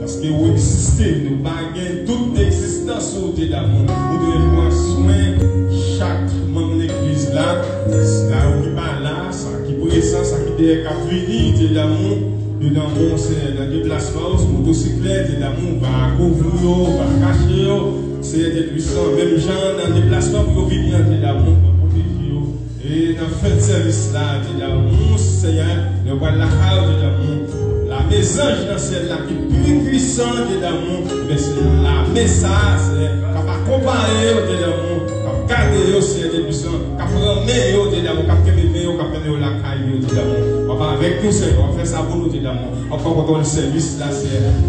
Parce que vous existez, nous baguons toute l'existence au Dieu d'amour. Vous devez prendre soin chaque membre de l'église là, qui parle là, ça qui est présent, ça qui est venu, Dieu d'amour. Dieu d'amour, c'est dans le déplacement, motocyclette, Dieu d'amour, va couvrir, va cacher, c'est des puissants, même gens dans le déplacement pour venir, Dieu d'amour, pour protéger. Et dans le fin de service là, Dieu d'amour, Seigneur, nous voyons la carte, Dieu d'amour. La maison dans le ciel là, qui est plus puissante, Dieu d'amour, mais c'est la message, qui va comparer, Dieu d'amour, qui va garder aussi, Dieu puissant, qui va prendre, Dieu d'amour, qui va prendre la caille, Dieu d'amour. On va avec nous, Seigneur, on fait ça pour nous, Dieu d'amour. On va contrôler le service là,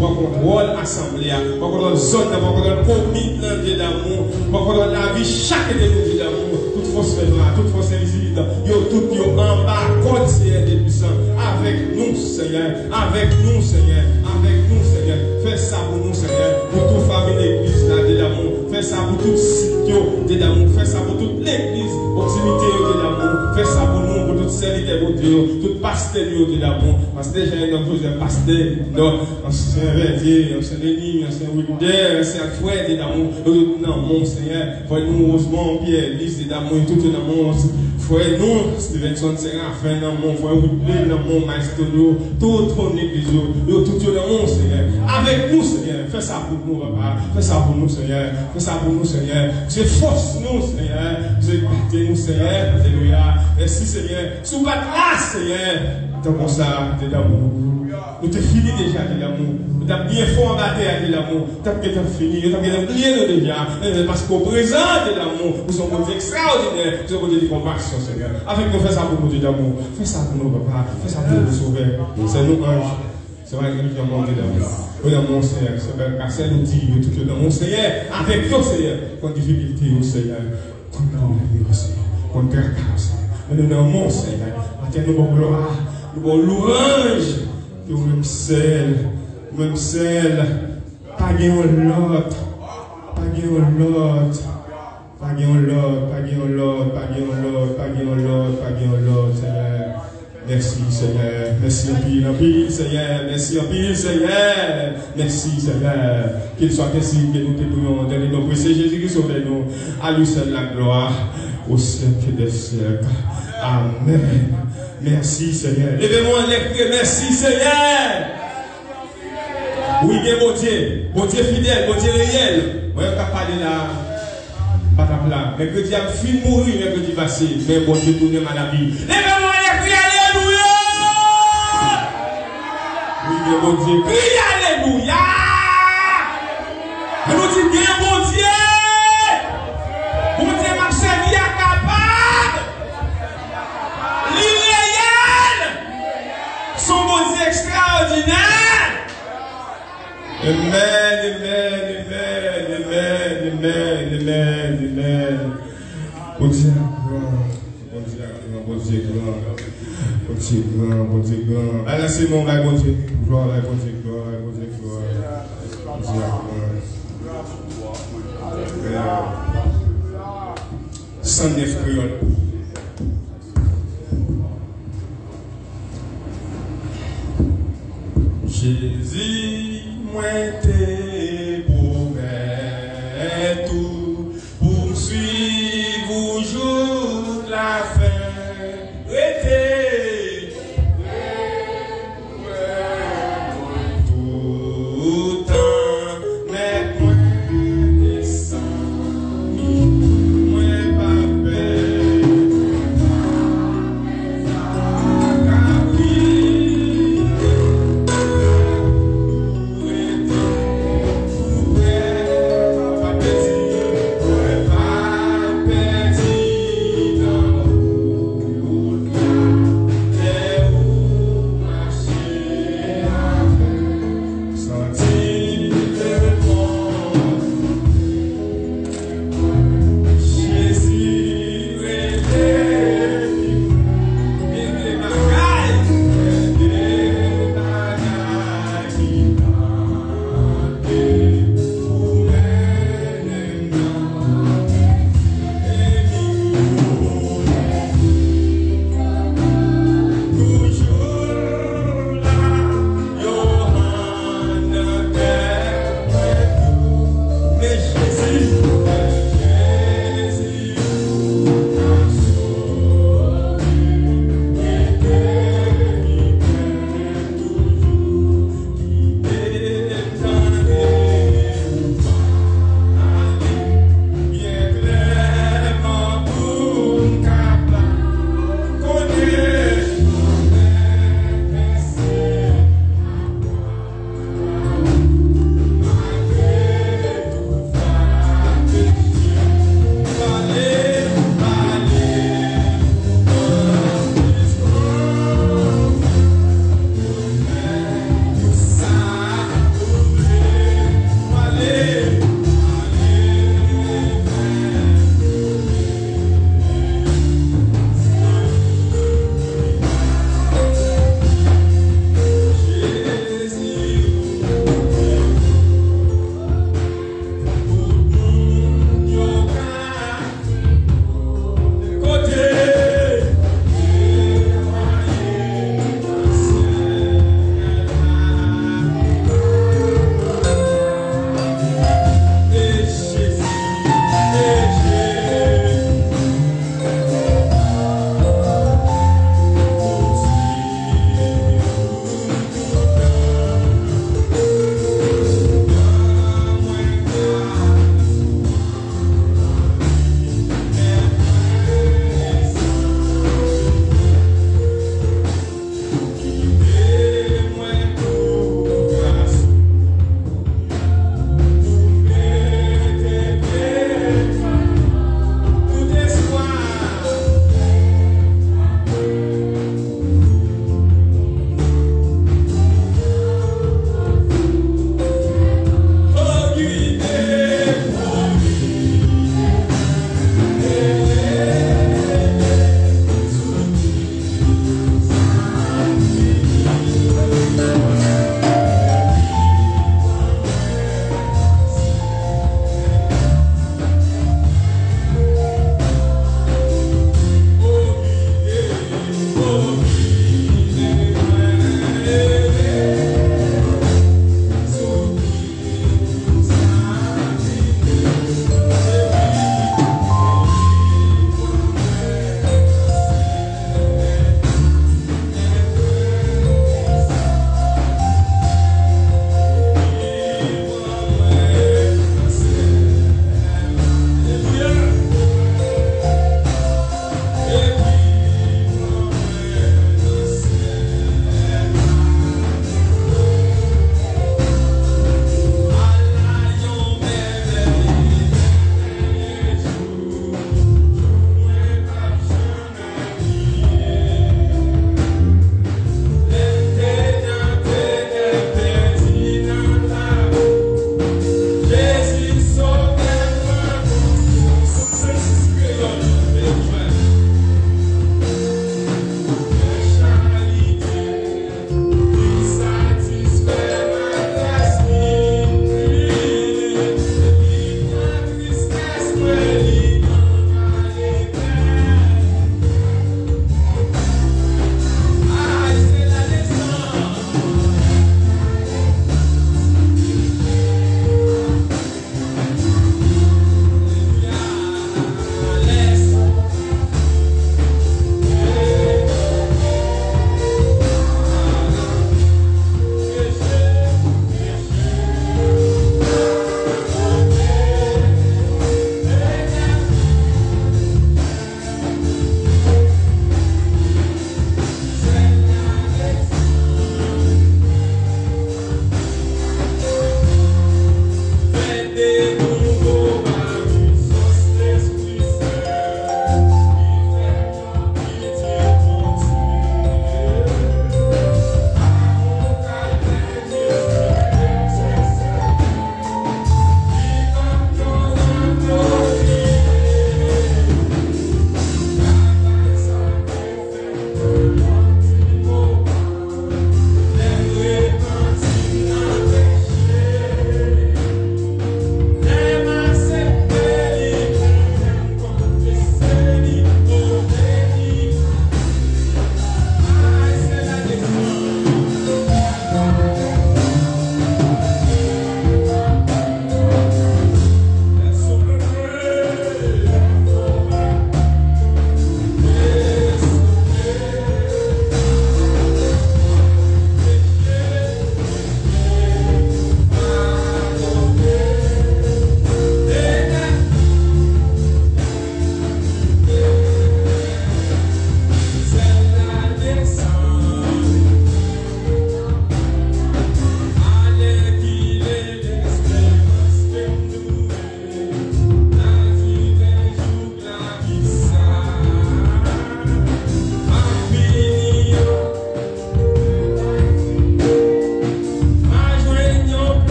on va contrôler l'assemblée, on va contrôler la zone, on va contrôler le comité, Dieu d'amour, on va contrôler la vie, chaque de nous, Dieu d'amour, toute force fédérale, toute force invisible, tout en bas, côté, Dieu puissant, avec nous, Seigneur, avec nous, Seigneur, avec nous, Seigneur. Fais ça pour nous, Seigneur, pour toute famille d'église là, Dieu d'amour. Fais ça pour tout site, Dieu d'amour. Fais ça pour toute l'église, proximité, Dieu d'amour. Fais ça pour nous, pour toute serviteur, Dieu, toute pasteur, Dieu d'amour. Parce que déjà, il y a un pasteur, ancien Verdier, ancien Denis, ancien Wilder, ancien frère, Dieu d'amour. Non, mon Seigneur, frère nous, Rosemont, Pierre, Lise, Dieu d'amour, tout d'amour. Frère nous, Stevenson, Séraphin, dans mon frère Wilder, dans mon maestro, toute ton église, tout dans mon Seigneur. Avec nous, Seigneur. Fais ça pour nous, papa. Fais ça pour nous, Seigneur. Fais ça pour nous, Seigneur. C'est force nous, Seigneur. C'est nous, Seigneur. Alléluia. Merci, Seigneur. Sous battre là, Seigneur. T'as comme ça, t'es d'amour. Nous t'es fini déjà, t'es d'amour. Nous t'as bien fort en bataille, t'es d'amour. T'as bien fini. T'as bien oublié nous déjà. Parce qu'au présent, t'es d'amour. Nous sommes des extraordinaires. Nous sommes des compassion, Seigneur. Avec nous, fais ça pour nous, t'es d'amour. Fais ça pour nous, papa. Fais ça pour nous sauver. C'est nous, anges. C'est vrai que nous avons monté d'amour. Oui, dans mon Seigneur, c'est vrai que nous dit tout dans mon Seigneur, avec toi, Seigneur, contre difficulté, au Seigneur, contre la Seigneur, contre la Seigneur. Nous dans mon Seigneur, maintenant nous avons gloire, nous avons louange, que nous même celle, pas gain l'autre, pas gain l'autre, pas gain l'autre, pas gain l'autre, pas gain l'autre, pas gain l'autre, pas gain l'autre, Seigneur. Merci Seigneur, merci en pile Seigneur, merci en pile Seigneur, merci Seigneur, qu'il soit ainsi que nous te prions dans le nom de Jésus qui sauve nous, à lui seul la gloire, au siècle des siècles. Amen. Merci Seigneur. Levez-moi les pieds, merci Seigneur. Oui, bon Dieu fidèle, bon Dieu réel. Moi, je ne vais pas parler là. Patapla. Mercredi a fini de mourir, mercredi passé. Mais bon Dieu tourne ma vie. Levez-moi les pieds, alléluia. Oui, mais bon Dieu, crie alléluia. Et nous disons bien bon Dieu. Bon Dieu m'a servi à capable. L'irréel. Son bon Dieu extraordinaire. Amen, amen, amen, amen, amen, amen, amen. Bon Dieu, bon Dieu, bon Dieu, bon Dieu, bon Dieu, bon. Allez, c'est mon bon Dieu, gloire, bon Dieu, gloire, bon Dieu, gloire, bon Dieu, gloire. 109 créoles. Jésus, moi t'es pour tout, pour suivre jour la fin. Restez, tout temps, mais moi descends, moi pas peur.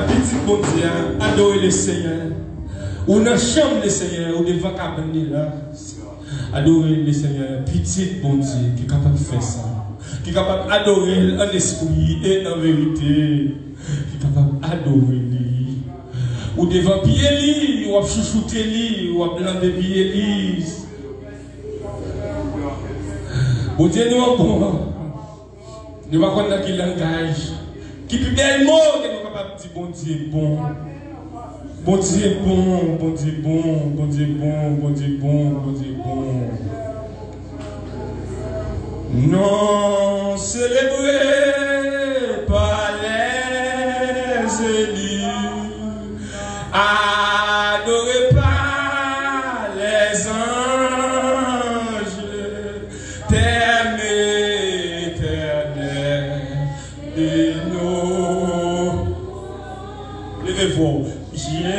Petit bon Dieu, adorer le Seigneur. Ou dans la chambre le Seigneur, ou devant la cabane là. Adorer le Seigneur, petit bon Dieu, qui est capable de faire ça. Qui est capable d'adorer en esprit et en vérité. Qui est capable d'adorer lui. Ou devant pied lui, ou à chouchouter lui, ou à blander pied lui. Bon Dieu, nous sommes bons. Nous ne savons pas quel langage. Qui plus bel mot que nous sommes capables de dire bon Dieu bon. Bon Dieu bon, bon Dieu bon, bon Dieu bon, bon Dieu bon, bon Dieu bon. Non célébré par les élus, adoré par les anges, terme éternel de nous. Levez-vous. Jésus,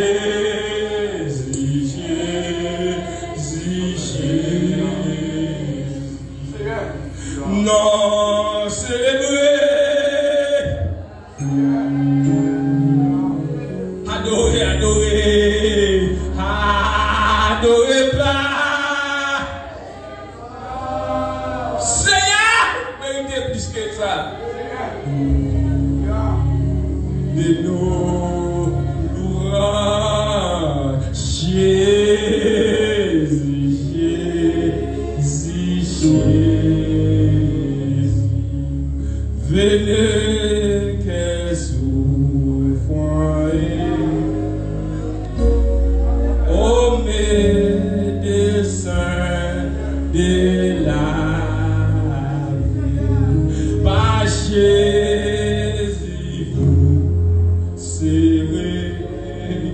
Jésus, Jésus. Non, célébrer. Adorer, adorer. Adorer pas. Seigneur, méritez plus que ça. De nous, louange. Jésus, Jésus, Jésus. Venez qu'elle souffre. Oh, médecin de la vie, par Jésus, vous serez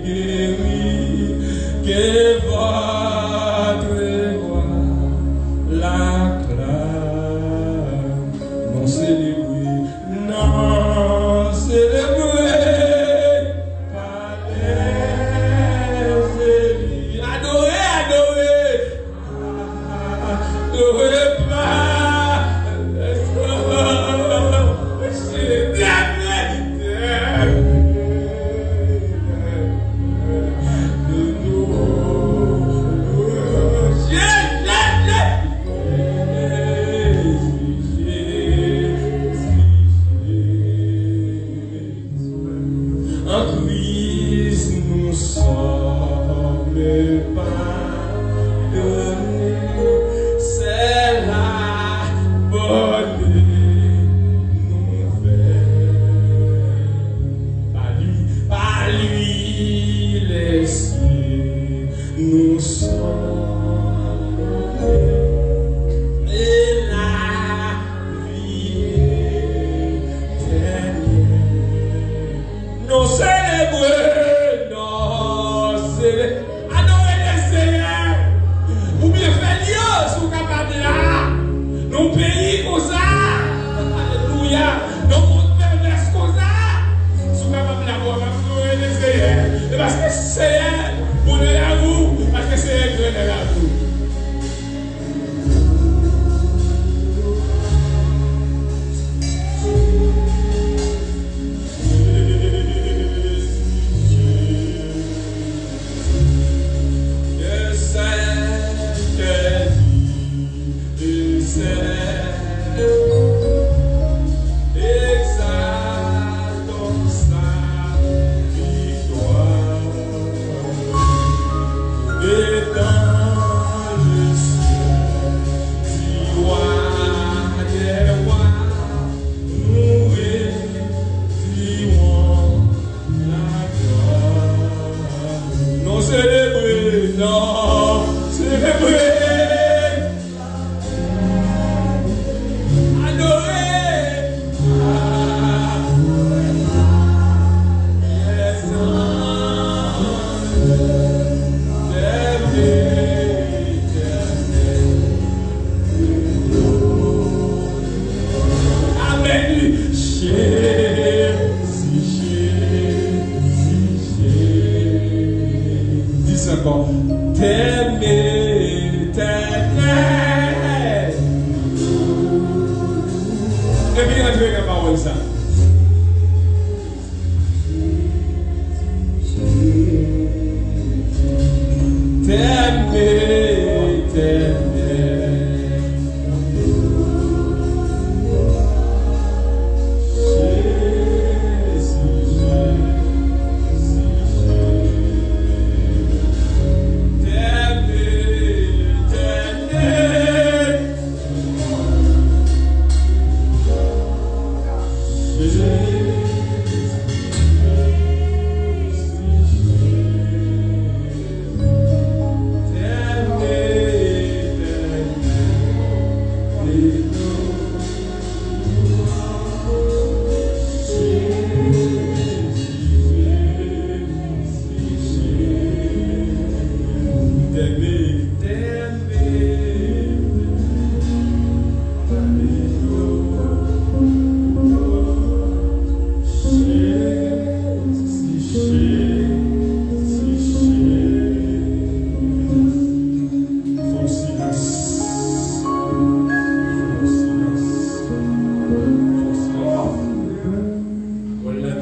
guéris, que votre voix l'acclame. Non célébrer, non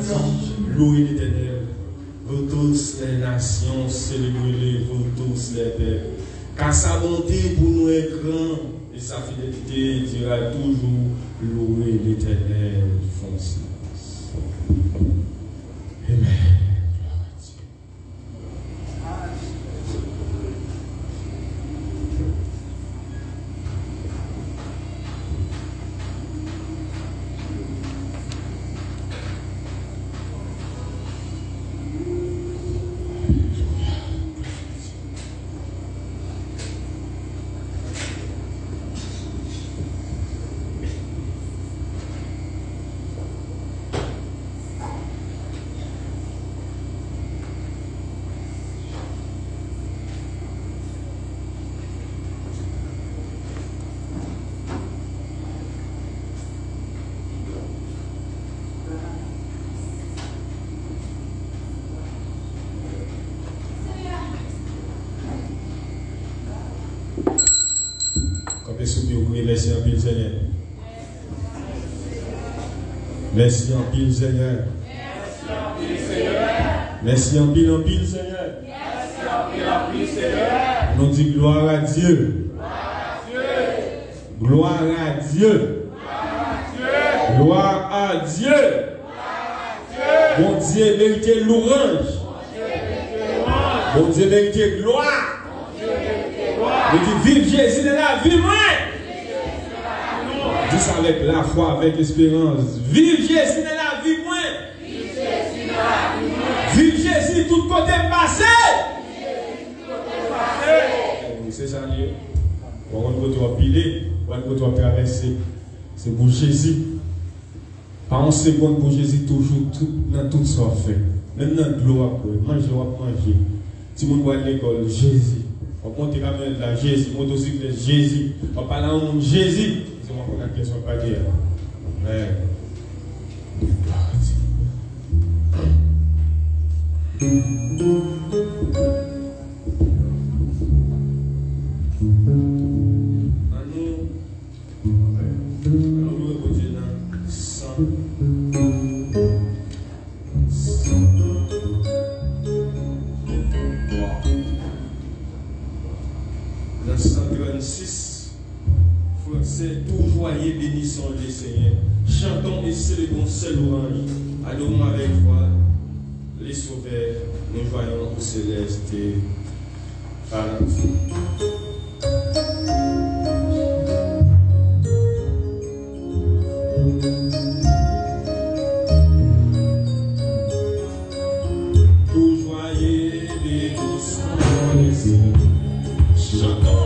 ça. Louez l'Éternel, vous tous les nations, célébrez-les, vous tous les peuples. Car sa bonté pour nous est grande et sa fidélité dira toujours louer l'Éternel, foncez. Amen. Merci en pile Seigneur. Merci en pile Seigneur. Merci en pile Seigneur. Nous disons gloire à Dieu. Gloire à Dieu. Gloire à Dieu. Mon Dieu mérite louange. Mon Dieu mérite gloire. Je dis vive Jésus de la vie, moi. Dis ça avec la foi, avec espérance. Vive Jésus de la vie, moi. Vive Jésus tout côté passé. C'est ça, lieu. On va piler, on va traverser. C'est pour Jésus. Par une seconde pour Jésus, toujours dans tout ça fait. Même dans la gloire, manger, on va manger. Si on va à l'école, Jésus. On va monter la main de la Jésus, motocyclette Jésus. On va parler en Jésus. C'est moi qui ai une question pas dire. Mais. Dans 136, Français, tout joyeux bénissons le Seigneur. Chantons et célébrons seul louange. Adorons avec foi les sauveurs, nous voyons au céleste. Tout joyeux bénissons le Seigneur. Chantons.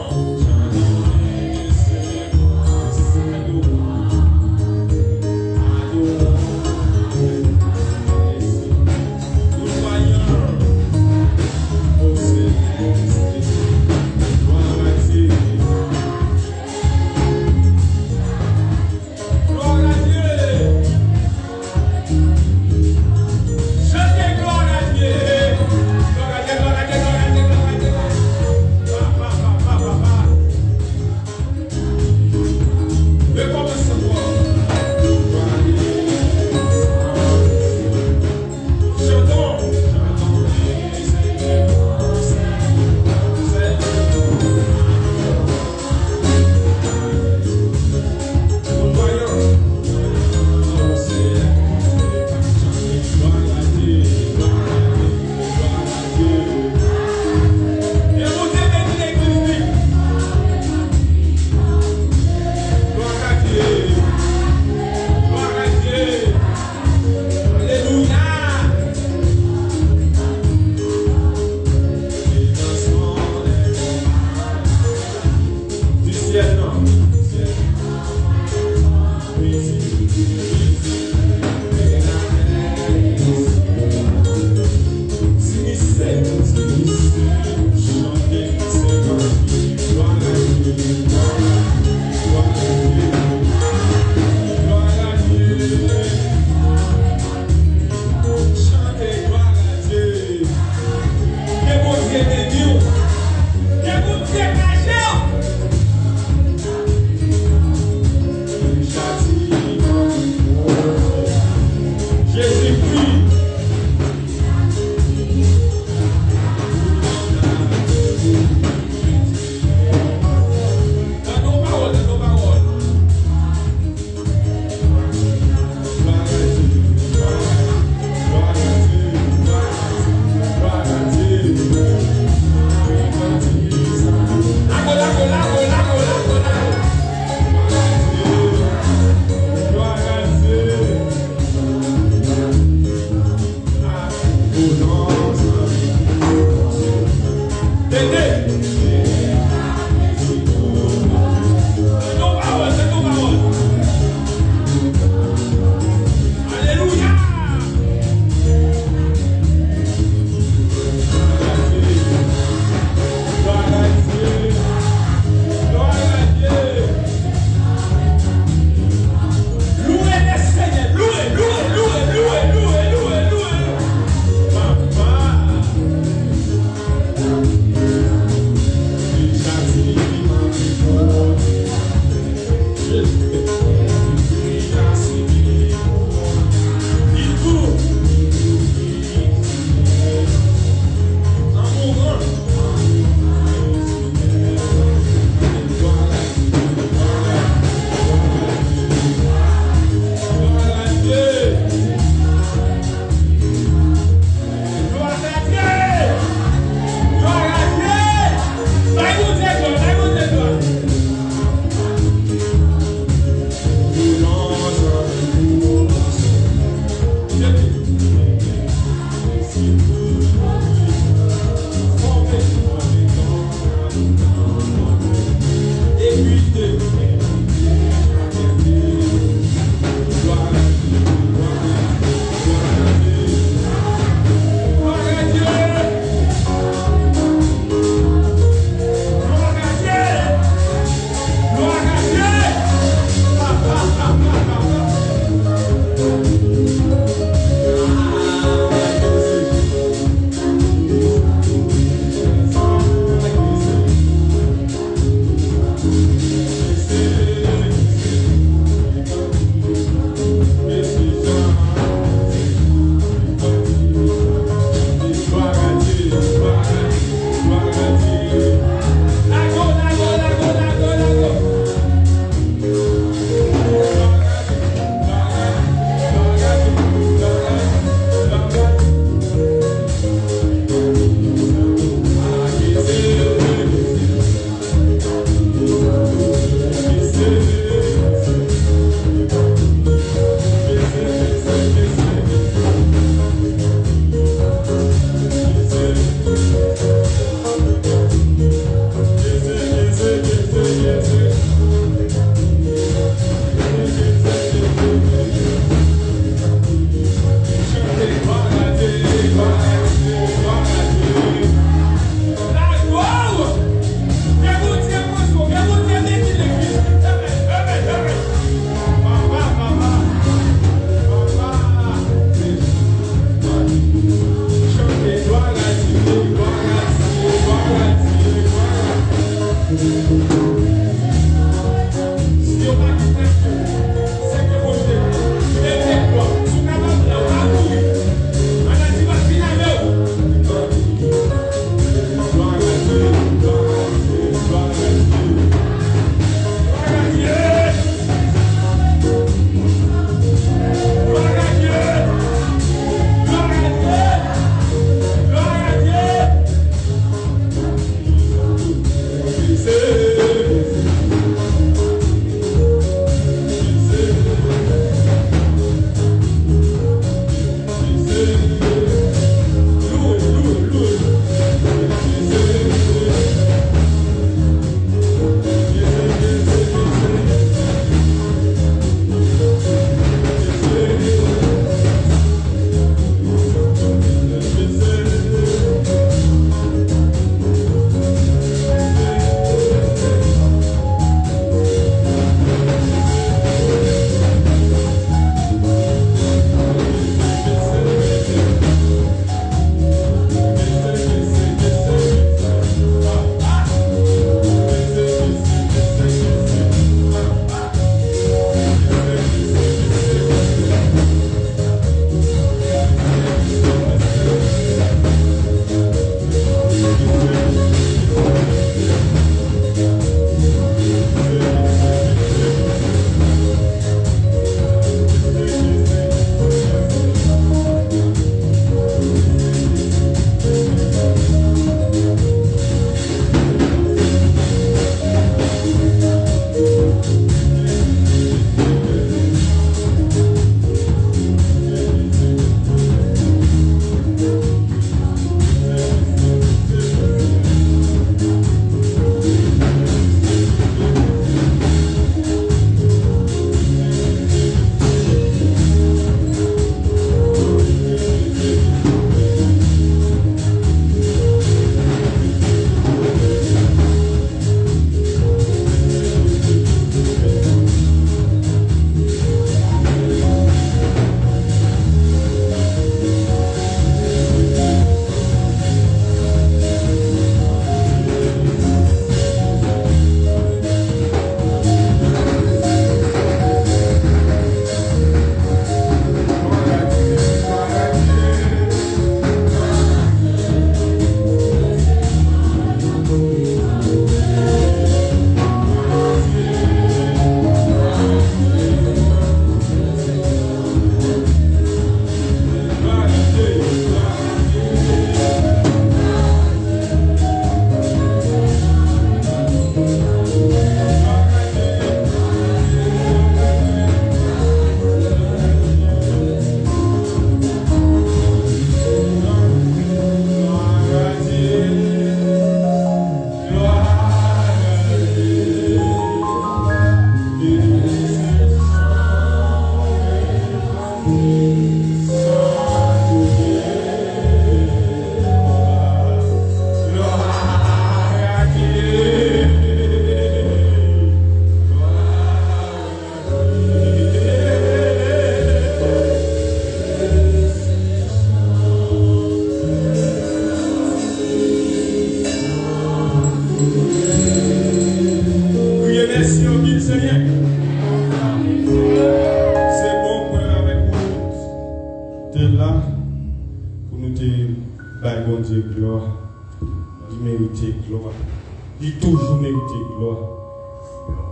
Il toujours mérité gloire.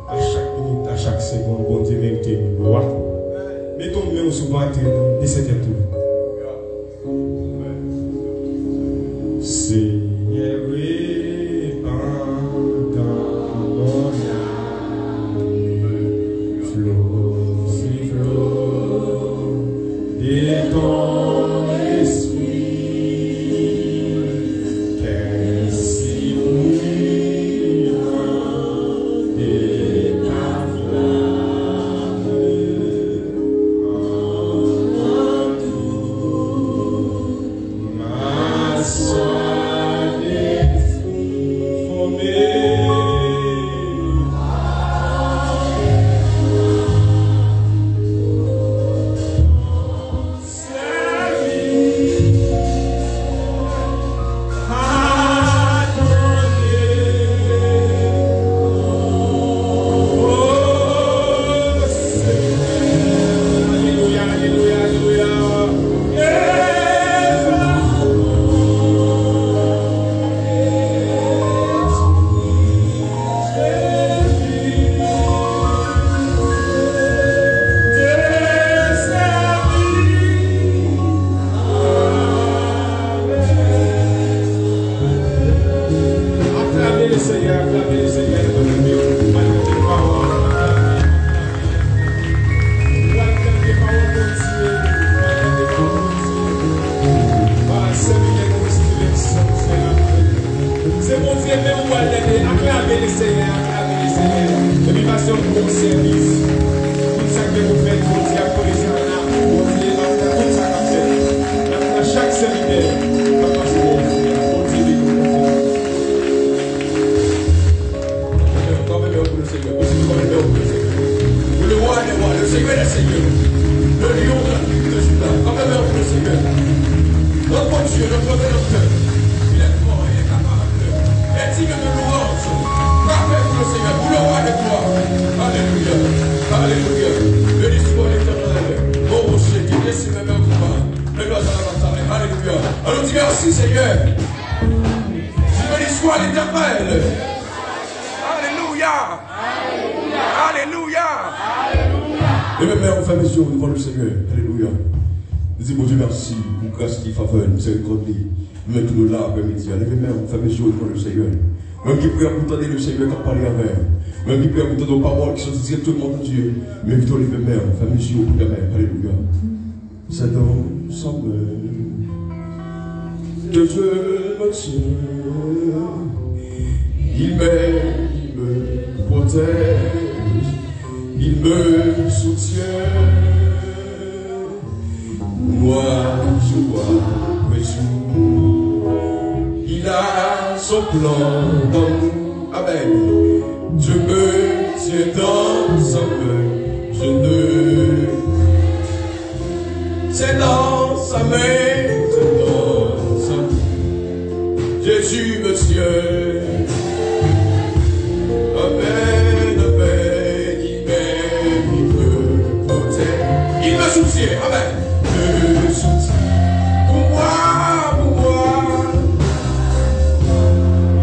À chaque minute, à chaque seconde, bon Dieu mérite gloire. Mettons nous souvent de cet tout. Seigneur, Mettons-nous là après-midi. Allez-moi, on fait mes choses devant le Seigneur. Même qui prie pour entendre le Seigneur qui parle avec. Même qui prie pour entendre nos paroles qui sont directement de Dieu. Même qui les mères, on fait mes choses pour la mère. Alléluia. C'est ensemble que Dieu me tient. Il me protège. Il me soutient. Moi, je vois. Il a son plan dans nous. Amen. Dieu me tient dans sa main. Je ne. C'est dans sa main. C'est dans sa main. Jésus me tient. Amen. Amen. Il me protège. Il me soutient. Amen. Me soutient. Pour moi.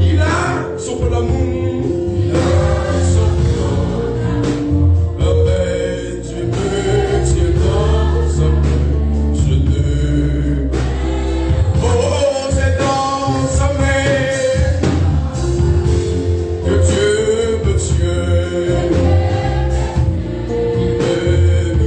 Il a son plan d'amour. Il a son plan. Amen. Dieu me tient dans sa main. Je ne. Oh, c'est dans sa main que Dieu me tient. Il m'aime.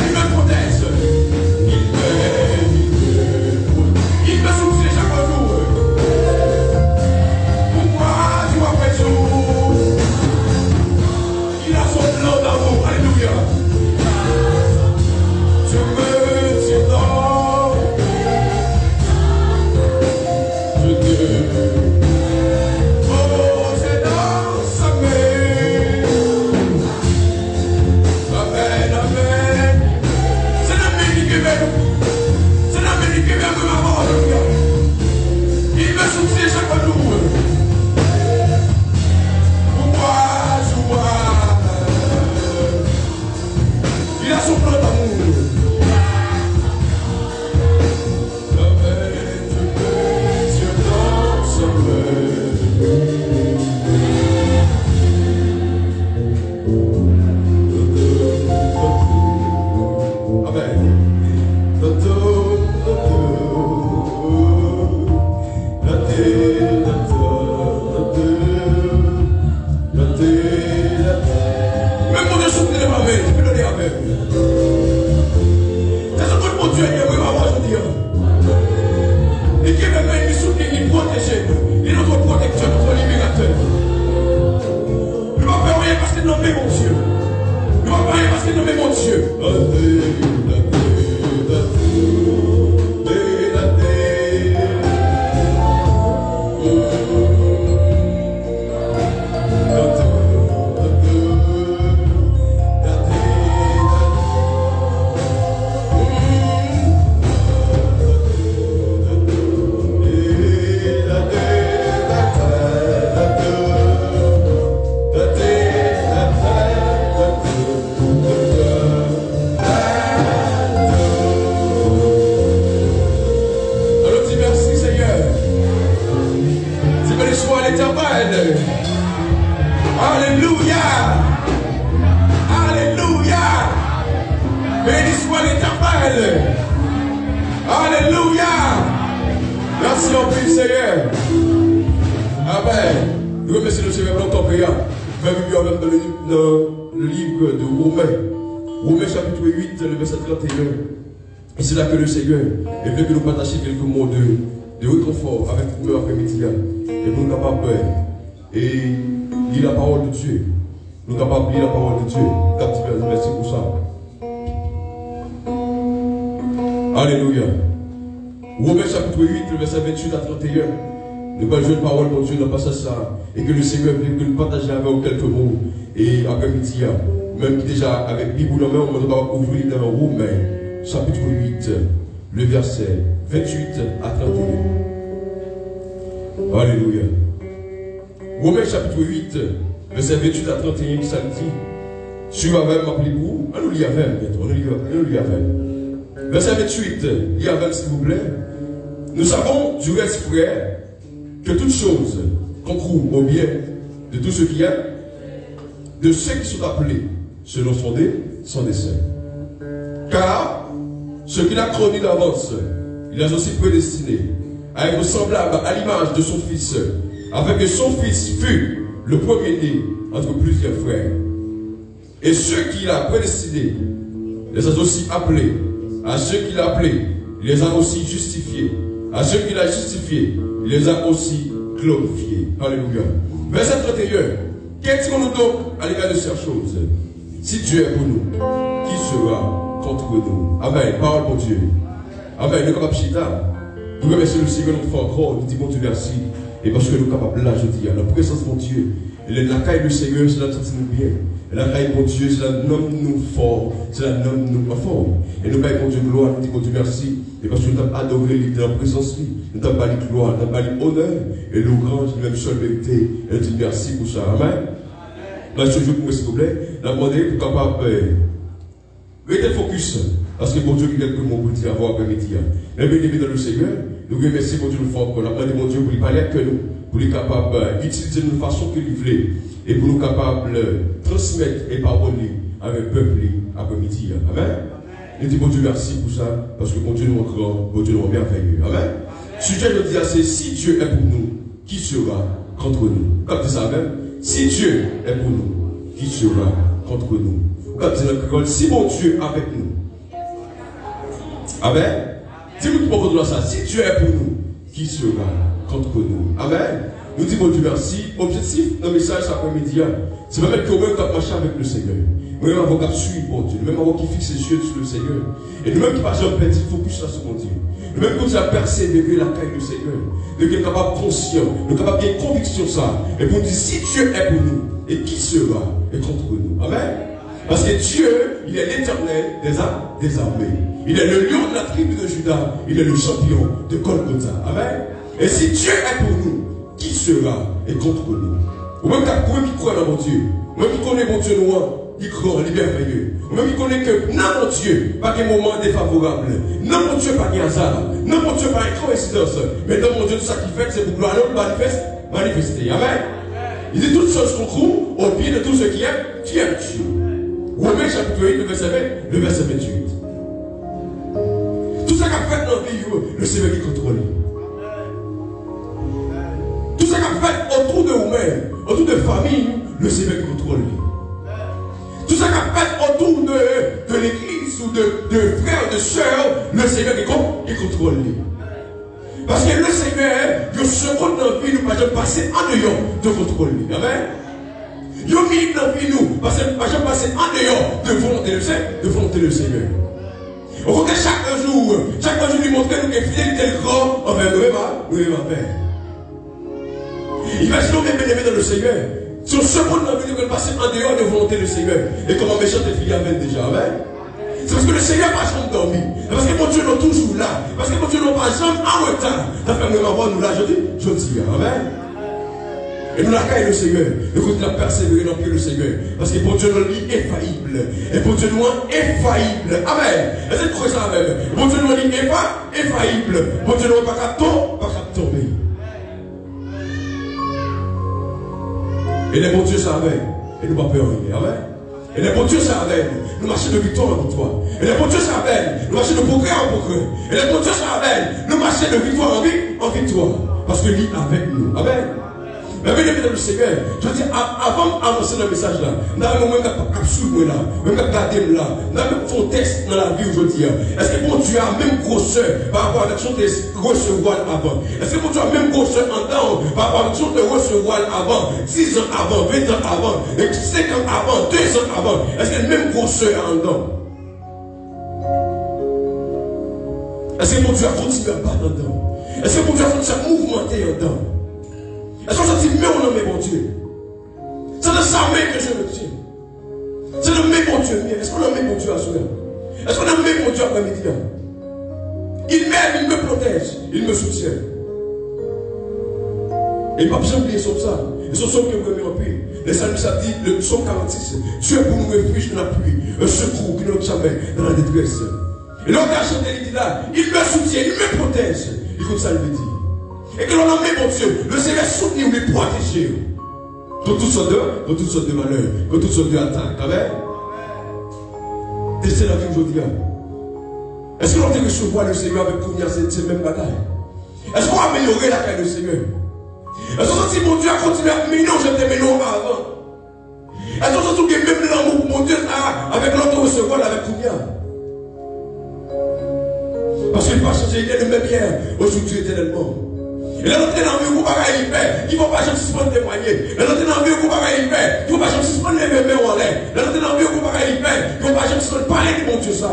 il me protège. Il me soutient chaque jour. Pourquoi jour après jour? Il a son plan d'amour. Alléluia. Je me tiens dans. Je te. Il me soutient chaque jour. Pourquoi je vois? Il a son plan d'amour. Avec Dieu dans sa Alléluia. Romains chapitre 8, le verset 28 à 31. Nous parlons de parole, mon Dieu, dans le passage ça. Et que le Seigneur veut que nous partagions avec vous quelques mots. Et après-midi, même qui déjà avec Bible dans la main, on va ouvrir dans Romains chapitre 8, le verset 28 à 31. Alléluia. Romains chapitre 8, verset 28 à 31, qui ça dit. Sur avec ma vous, on nous lit avec, bientôt, on nous lit avec. Verset 28, lis avec s'il vous plaît. Nous savons du reste, frère, que toutes choses concourent au bien de tous ceux qui aiment, de ceux qui sont appelés selon son dessein. Car ce qu'il a connu d'avance, il a aussi prédestiné à être semblable à l'image de son Fils, afin que son Fils fût le premier-né entre plusieurs frères. Et ceux qu'il a prédestinés, les a aussi appelés. À ceux qu'il a appelés, il les a aussi justifiés. À ceux qu'il a justifiés, il les a aussi glorifiés. Alléluia. Verset 31. Qu'est-ce-qu'on nous donc à l'égard de ces choses? Si Dieu est pour nous, qui sera contre nous? Amen. Parole pour Dieu. Amen. Nous sommes capables. Nous remercions le Seigneur une fois encore. Nous disons Dieu merci. Et parce que nous sommes capables là, je dis, à la présence de mon Dieu. La caille du Seigneur, c'est la sentir nous bien. La caille de mon Dieu, c'est la nomme nous fort. C'est la nomme nous fort. Et nous baillons Dieu gloire, nous disons Dieu merci. Et parce que nous avons adoré dans la présence de lui. Nous avons parlé gloire, nous avons parlé honneur. Et l'ouvrage, même seul vérité. Et nous disons merci pour ça. Amen. Parce que je vous s'il vous plaît, la demandé pour capable rester focus. Parce que pour Dieu, il y a quelques mots pour dire avoir après-midi. Mais bien aimé dans le Seigneur, nous remercions pour Dieu le fort. Nous avons demandé mon Dieu pour lui parler avec nous. Pour les capables d'utiliser de façon qu'il voulait et pour nous capables de transmettre et pardonner avec le peuple après-midi. Amen. Nous disons bon Dieu merci pour ça, parce que bon Dieu nous est grand, bon Dieu nous est merveilleux. Amen. Sujet de dire c'est si Dieu est pour nous, qui sera contre nous? Comme dit ça même, si Dieu est pour nous, qui sera contre nous? Comme dit notre école, si mon Dieu est avec nous, Amen. Dis-nous pour contre ça. Si Dieu est pour nous, qui sera contre nous? Amen. Nous disons Dieu merci. Objectif dans le message cet après-midi, c'est de mettre que nous-mêmes qui marcher avec le Seigneur. Nous-mêmes avons qu'à suivre bon Dieu. Nous-mêmes avons qui fixe les yeux sur le Seigneur. Et nous-mêmes qui passons un petit focus sur mon Dieu. Nous-mêmes qui continuons à persévérer la caille du Seigneur. Nous sommes capables de conscient. Nous sommes capables de conviction ça. Et pour nous dire si Dieu est pour nous, et qui sera et contre nous? Amen. Parce que Dieu, il est l'éternel des armées. Il est le lion de la tribu de Juda. Il est le champion de Golgotha. Amen. Et si Dieu est pour nous, qui sera et contre nous? Ou même qui croit dans mon Dieu, ou même qui connaît mon Dieu noir, il croit, il est merveilleux. Ou même qui connaît que non mon Dieu, pas des moments défavorables, non mon Dieu, pas des hasard, non mon Dieu, pas une coïncidence, mais non mon Dieu, tout ça qu'il fait, c'est pour gloire manifester. Amen. Il dit toutes choses qu'on trouve au pied de tous ceux qui aiment Dieu. Romains chapitre 8, le verset 28. Tout ça qu'a fait dans la vie, le Seigneur qui contrôle. Tout ça qu'a fait autour de vous-même, autour de famille, le Seigneur qui contrôle. Tout ça qu'a fait autour de l'église ou de frères, de sœurs, le Seigneur qui contrôle. Parce que le Seigneur, il seconde dans la vie, nous ne pouvons pas passer en dehors de contrôle. Amen. Il minute dans la vie, nous ne pouvons pas passer en dehors de volonté du Seigneur. On regarde chaque jour, lui montrer nous que fidélité est grand envers nous-mêmes, Père. Imaginons même bien-aimés dans le Seigneur. Si on seconde dans la vie, nous pouvons passer en dehors de volonté du Seigneur. Et comment méchant tes filles avec déjà, Amen. C'est parce que le Seigneur n'a pas jamais dormi. C'est parce que mon Dieu est toujours là. Parce que mon Dieu n'a pas jamais en retard. La femme de ma voix nous l'a, je dis, Amen. Et nous l'accueillons le Seigneur. Nous continuons à persévérer dans le Seigneur. Parce que mon Dieu nous est infaillible. Et mon Dieu nous est infaillible. Amen. Est-ce que vous croyez ça, Amen? Mon Dieu nous est infaillible. Mon Dieu nous n'est pas qu'à tomber. Et les bons dieux, ça Amen. Et nous ne pas peur rien. Amen. Et les bons dieux, ça Amen. Nous marchons de victoire en victoire. Et les bons dieux, ça Amen. Nous marchons de progrès en progrès. Et les bons dieux, ça Amen. Nous marchons de victoire en victoire. Parce que lui avec nous. Amen. Mais bien dans le Seigneur, je veux dire, avant d'avancer dans le message là, nous avons même absolument là, même garder là, nous avons fait un test dans la vie aujourd'hui. Est-ce que mon Dieu a même grosseur par rapport à l'action de recevoir avant? Est-ce que mon Dieu a même grosseur en temps par rapport à l'action de recevoir avant, 10 ans avant, 20 ans avant, 5 ans avant, 2 ans avant? Est-ce qu'il y a même grosseur en temps? Est-ce que mon Dieu a continué à battre en temps? Est-ce que mon Dieu a continué à mouvementer en temps? Est-ce qu'on se dit, mais on aime mon Dieu? C'est de ça même que je me tiens. C'est de même mon Dieu. Est-ce qu'on aime mon Dieu à soi? Est-ce qu'on aime mon Dieu après-midi? Il m'aime, il me protège, il me soutient. Et il ne va pas oublier sur ça. Et sur ça que vous me remerciez. Le Salut ça dit, le psaume 46, Dieu est pour nous refuge de l'appui, un secours qui ne nous jamais dans la détresse. Et l'engagement il dit là, il me soutient, il me protège. Écoute ça, il me dit. Et que l'on a mis, mon Dieu, le Seigneur soutenir ou les protéger. Pour toutes sortes de malheurs, pour toutes sortes d'attaques. Amen. C'est la vie aujourd'hui. Est-ce que l'on peut recevoir le Seigneur avec ces mêmes bagailles? Est-ce qu'on va améliorer la caille du Seigneur? Est-ce qu'on sent mon Dieu a continué à mélanger des mélanges avant? Est-ce qu'on sent que même l'amour mon Dieu a avec l'autre recevoir avec Kounia? Parce qu'il ne va pas changer, il est le même hier, aujourd'hui éternellement. Et là, l'autre est dans le vieux coup, il fait, il ne faut pas jamais suspendre témoigner. Là, l'autre est dans le vieux coup, il fait, il ne faut pas jamais suspendre les mêmes en l'air. Là, l'autre est dans le vieux coup, il fait, il ne faut pas jamais suspendre parler de mon Dieu ça.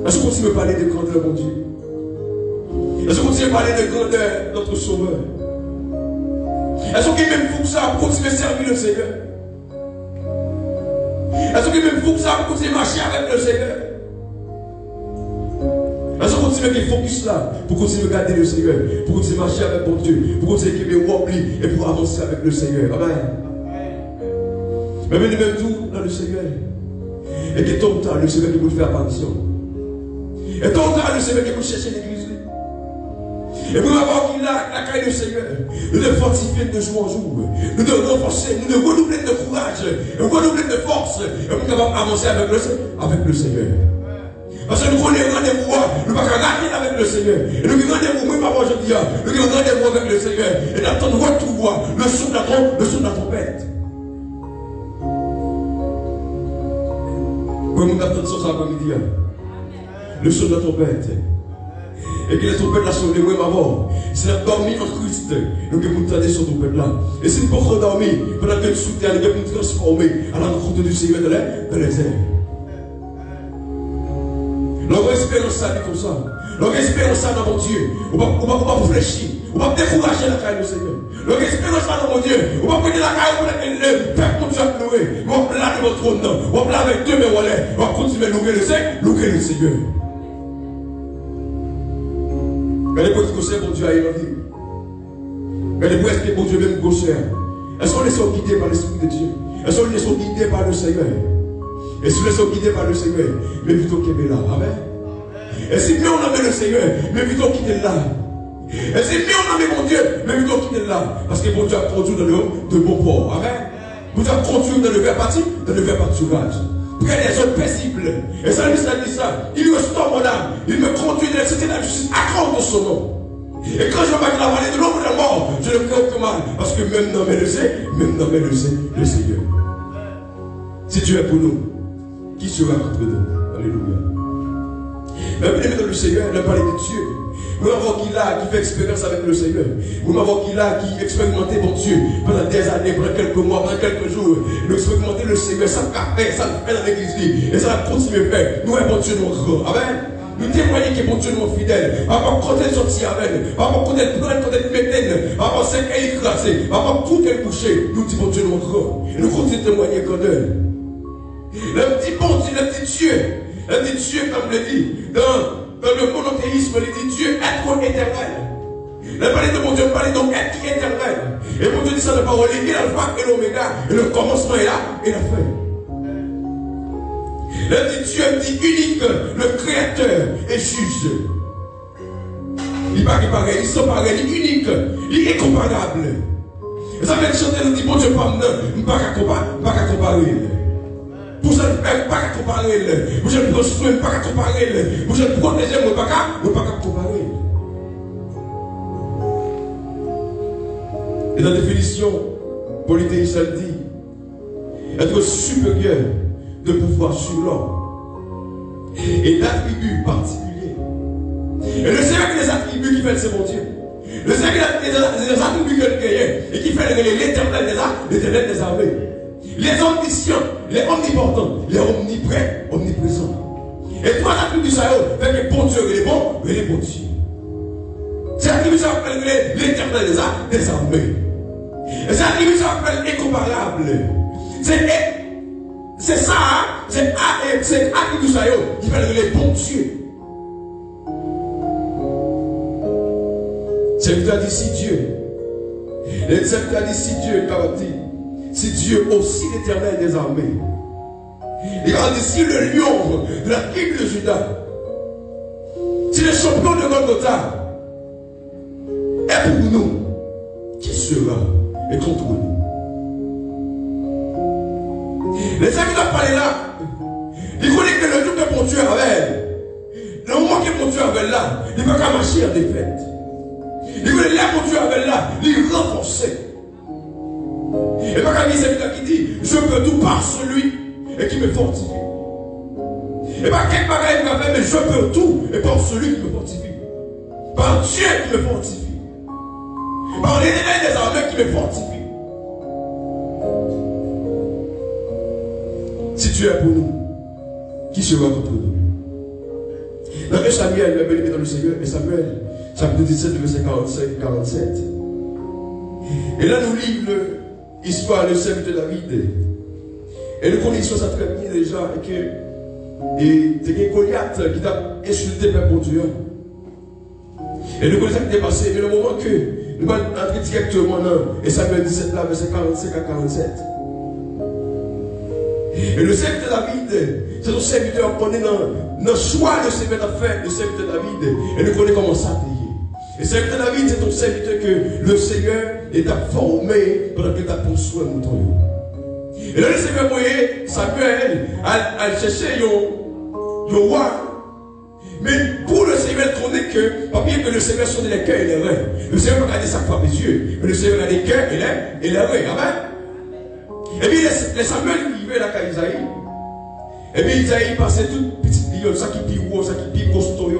Est-ce qu'on continue à parler de grandeur, mon Dieu? Est-ce qu'on continue à parler de grandeur, notre Sauveur? Est-ce qu'on même fou que ça pour continuer à servir le Seigneur? Est-ce qu'on même fou que ça pour continuer à marcher avec le Seigneur? Est-ce qu'on continue avec les focus là pour continuer à garder le Seigneur, pour continuer à marcher avec mon Dieu, pour continuer à quitter le et pour avancer avec le Seigneur? Amen. Mais même tout dans le Seigneur. Et que tôt ou tard, le Seigneur qui vous faire apparition. Et tôt ou tard, le Seigneur qui vous chercher l'église. Et pour avoir qu'il a la caille du Seigneur, nous devons fortifier de jour en jour. Nous devons renforcer, nous devons redoubler de courage, redoubler de force. Et nous devons avancer avec le Seigneur. Parce que nous connaissons rendez-vous, nous ne pouvons pas rater avec le Seigneur. Et nous avons rendez-vous, même avant aujourd'hui, nous avons rendez-vous avec le Seigneur. Et nous attendons retrouver le son de la trompette. Comment nous attendons ça après-midi? le son de la trompette. Et que la trompette l'a sonné, oui, maman. Si nous avons dormi en Christ, nous avons entendu cette trompette là. Et si nous avons dormi, pendant que nous soutenons, nous avons nous transformer à la rencontre du Seigneur dans les airs. L'on espérance ça comme ça. L'on espérance ça dans mon Dieu. On va réfléchir. On va décourager la carrière du Seigneur. L'on espérance ça dans mon Dieu. On va prendre la carrière pour le faire pour Dieu louer. On va placer votre trône. On va placer avec deux mes relais. On va continuer à louer le Seigneur. Regardez pour ce que c'est pour Dieu à y vie. Regardez pour ce que pour Dieu même gaucher. Est-ce qu'on est guidés par l'Esprit de Dieu? Est-ce qu'on est guidés par le Seigneur? Et si nous sommes guidés par le Seigneur, mais plutôt qu'il est là. Amen. Et si mieux on amène le Seigneur, mais plutôt qu'il est là. Et si mieux on amène mon Dieu, mais plutôt qu'il est là. Parce que mon Dieu a conduit dans le de bon port. Amen. Vous avez conduit dans le verre pâturage. Près des zones paisibles. Et ça lui dit ça. Il restaure mon âme. Il me conduit dans la société de la justice à cause de son nom. Et quand je vais la vallée de l'ombre de la mort, je ne ferai aucun mal. Parce que même dans le Seigneur. Si Dieu est pour nous, qui sera contre nous? Alléluia. Même dans le Seigneur, on a parlé de Dieu. Nous avons qui là, qui fait expérience avec le Seigneur. Nous avons qui là, qui expérimenté mon Dieu pendant des années, pendant quelques mois, pendant quelques jours. Nous expérimenté le Seigneur, ça fait dans l'église. Et ça va continuer à faire. Nous avons Dieu nous grand. Amen. Nous témoignons que mon Dieu nous fidèle. Avant qu'on ait sorti avec, avant qu'on ait plein, qu'on ait métaine, avant qu'on ait écrasé, avant tout est couché, nous disons mon Dieu nous grand. Et nous continuons de témoigner qu'on ait. Le petit bon Dieu, le petit Dieu, comme le dit, dans le monothéisme, il dit Dieu, être éternel. Le parler de mon Dieu, parler donc être éternel. Et mon Dieu dit ça de parole, il est l'alpha et l'oméga, et le commencement est là, et la fin. Le dit Dieu dit unique, le créateur et juge. Il paraît pareil, ils sont pareils, il est unique, il est incomparable. Et ça fait chanter, nous dit, bon Dieu, pas comparer. Vous ne pouvez pas comparer. Vous ne pouvez pas comparer. Vous ne protégez pas comparer. Et dans la définition, polythéiste dit être supérieur de pouvoir sur l'homme et d'attributs particuliers. Et le Seigneur qui les attributs qui fait c'est mon Dieu. Le Seigneur qui les attributs qu'il gagne et qui fait l'éternel des armées. Les omniscients, les omnipotents, les omniprésents. Et toi, l'attribut ça fait que bon Dieu, il est bon, mais il est bon Dieu. C'est l'attribut ça appelle l'éternel des armées. Et c'est l'attribut ça appelle incomparable. C'est ça, c'est l'attribut ça qui fait le bon Dieu. C'est ce que tu as dit si Dieu. Et c'est ce que tu as dit si Dieu, si Dieu aussi l'éternel des armées. Il a dit si le lion de la tribu de Juda, si le champion de Golgotha est pour nous, qui sera et contre nous? Les amis qui ont parlé là, ils connaissent que le jour que mon Dieu avait, le moment que mon Dieu avait là, il ne va pas marcher en défaite. Il connaît là mon Dieu avait là, il renforçait. Et pas comme il qui dit, je peux tout par celui et qui me fortifie. Et pas quel bagage il m'a fait, mais je peux tout et par celui qui me fortifie. Par Dieu qui me fortifie. Par l'éternel des armées qui me fortifie. Si Dieu est pour nous, qui sera contre nous? Dans 1 Samuel, le bien-aimé dans le Seigneur, et Samuel, chapitre 17, verset 45-47. Et là, nous lisons l'histoire de serviteur David. Et nous connaissons ça très bien déjà, et que c'est Goliath qui t'a insulté par mon Dieu. Et nous connaissons ce qui est passé, mais le moment que nous allons entrer directement dans et Samuel 17, là, verset 45 à 47. Et le serviteur David, c'est ton serviteur qu'on est dans le choix de serviteur d'affaires, le serviteur David, et nous connaissons comment ça payer. Et serviteur David, c'est ton serviteur que le Seigneur est à former pendant que tu as pris soin de mouton. Et là, le Seigneur voyait Samuel à chercher un roi. Mais pour le Seigneur, connaît que, pas bien que le Seigneur sonne les cœurs et les reins. Le Seigneur regarde sa femme des yeux, mais le Seigneur regarde les cœurs et les reins. Amen. Et puis les Samuel qui veut la Isaïe. Et puis Isaïe passait toute petite lion, ça qui pire gros, ça qui pire costaud.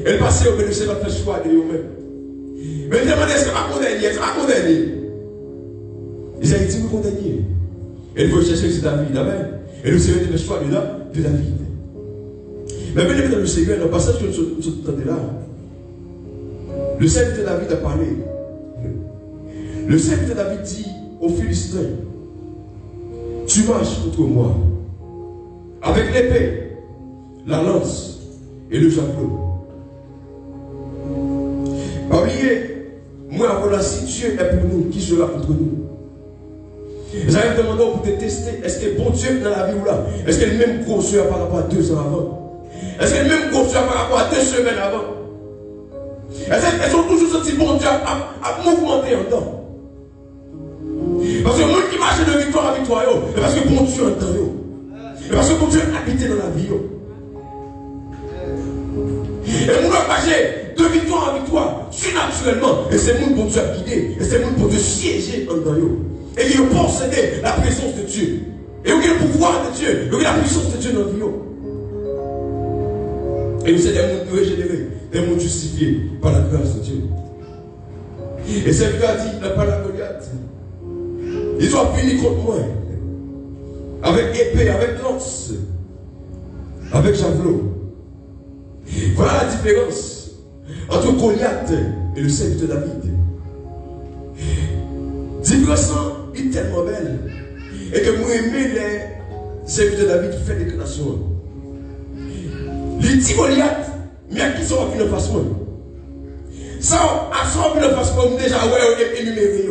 Elle passait au milieu, c'est pas faire choix de eux-mêmes. Mais il demandait, est-ce que ma condamné? Est-ce que ma condamné? Il dit, vous condamnez. Elle veut chercher c'est David, amen. Et le Seigneur fait choix de David. Mais bien dans le Seigneur, dans le passage que nous sommes là, le Seigneur de David a parlé. Le Seigneur de David dit aux Philistins, tu marches contre moi avec l'épée, la lance et le javelot. Pas oublier, moi, voilà, si Dieu est pour nous, qui sera contre nous? J'avais demandé pour te tester, est-ce que bon Dieu dans la vie ou là? Est-ce qu'il y a le même grosseur par rapport à 2 ans avant? Est-ce qu'il y a le même grosseur par rapport à 2 semaines avant? Est-ce qu'ils ont toujours senti bon Dieu à mouvementer en temps? Parce que le monde qui marche de victoire à victoire, c'est parce que bon Dieu entend. C'est parce que bon Dieu habite dans la vie. Et nous devons marcher de victoire en victoire, surnaturellement. Et c'est le monde bon Dieu a guidé. Et c'est le monde bon Dieu siéger en temps. Et qui posséder la présence de Dieu. Et qui a le pouvoir de Dieu. Et qui a la puissance de Dieu dans la vie. Et nous sommes des mondes régénérés, des mondes justifiés par la grâce de Dieu. Et c'est ce qu'a dit la parole de Goliath. Ils ont fini contre moi. Avec épée, avec lance, avec javelot. Voilà la différence entre Goliath et le serviteur de David. Différence est tellement belle. Et que moi aimé les serviteurs de David qui fait des créations. Les petits Goliath, mais à qui sont en face moi? Ça, à son en face moi, déjà, ouais, énuméré.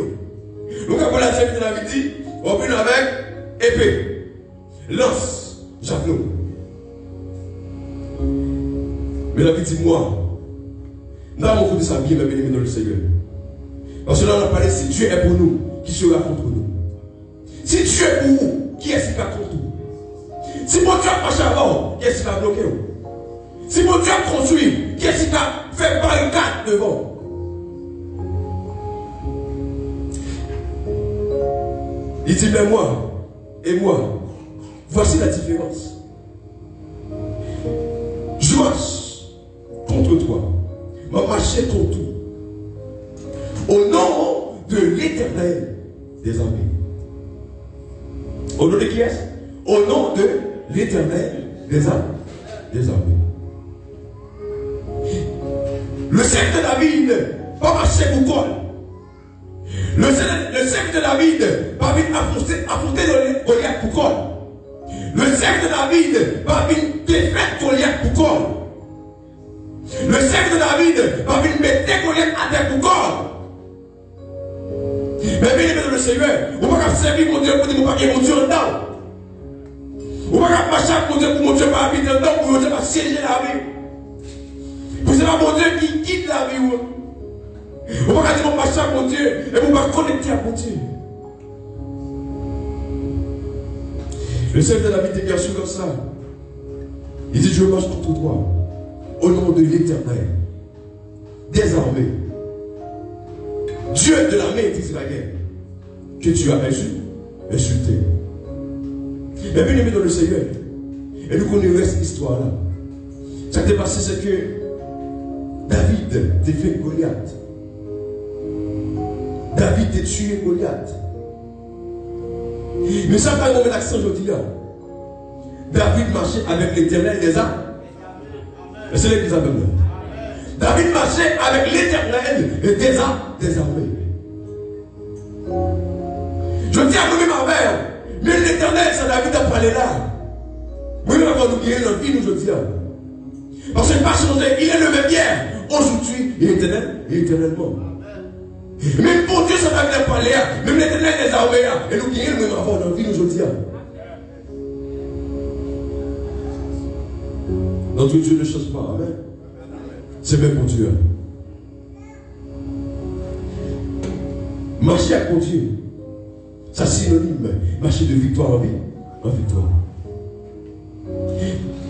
Donc, quand la serviteur de David dit, on vient avec épée, lance, javelot. Mais David dit, moi, nous avons fait ça bien, mais bien dans le Seigneur. Parce que là, on a parlé, si Dieu est pour nous, qui sera contre nous? Si Dieu est pour nous, qui est-ce qui va contre nous? Si mon Dieu a marché avant, qui est-ce qui va bloquer? Si mon Dieu a construit, qui est-ce qui va faire barricade devant? Il dit, mais moi, et moi, voici la différence. Je marche contre toi, je marche contre toi. Au nom de l'Éternel des armées. Au nom de qui est-ce? Au nom de l'Éternel des armées. Le cercle de David va marcher pour quoi? Le cercle de David va venir affronter le Goliath pour quoi? Le cercle de David va venir défaire Goliath pour quoi? Le cercle de David va venir mettre Goliath à terre pour quoi? Mais bien aimé dans le Seigneur, on va pas servir mon Dieu pour dire mon Dieu en dedans. On va pas marcher pour Dieu pour mon Dieu pas habiter en dedans, pour mon Dieu pas siéger la vie. Pour c'est pas mon Dieu qui guide la vie. On va pas dire mon marcher pour Dieu et on va connecter à mon Dieu. Le Seigneur de David est bien sûr comme ça. Il dit, je marche contre toi au nom de l'Éternel des armées. Dieu de l'armée d'Israël, que tu as insulté. Mais bien aimé dans le Seigneur, et nous connaissons cette histoire-là. Ce qui s'est passé, c'est que David défait Goliath. David a tué Goliath. Mais ça va mettre l'accent aujourd'hui. David marchait avec l'Éternel des armes. C'est l'église à même. David marchait avec l'Éternel des armées. Je dis à vous-même ma mère, mais l'Éternel, c'est David a parlé là. Oui, mais on va nous guérir notre vie, nous, je dis. Parce qu'il n'a pas changé, il est le même hier, aujourd'hui et éternellement. Même pour Dieu, ça David a parlé là, même l'Éternel des armées là, et nous guérir, nous, avant notre vie, nous, je dis. Notre Dieu ne change pas, amen. C'est même pour Dieu. Marcher avec Dieu, ça synonyme, marcher de victoire en victoire.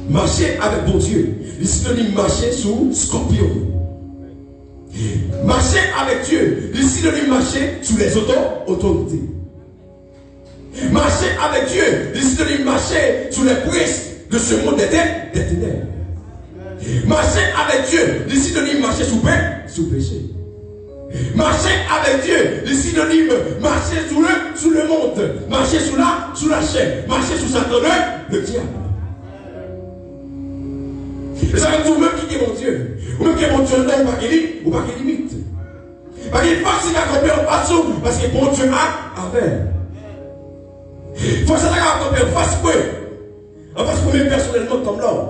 Marcher avec bon Dieu, le synonyme marcher sous scorpion. Marcher avec Dieu, le synonyme marcher sous les autorités. Marcher avec Dieu, le synonyme marcher sous les de ce monde des ténèbres. Marcher avec Dieu, les synonymes marcher sous péché. Marcher avec Dieu, les synonymes marcher sous le monde, marcher sous la chair, marcher sous Satan, le diable. Et ça veut dire même qui est mon Dieu, ou même qui est mon Dieu, non, ou pas qu'il limite. Parce qu'il faut que c'est accompli en façon, parce que mon Dieu a fait. Il faut que c'est accompli en face pour eux. En face pour eux personnellement comme l'homme.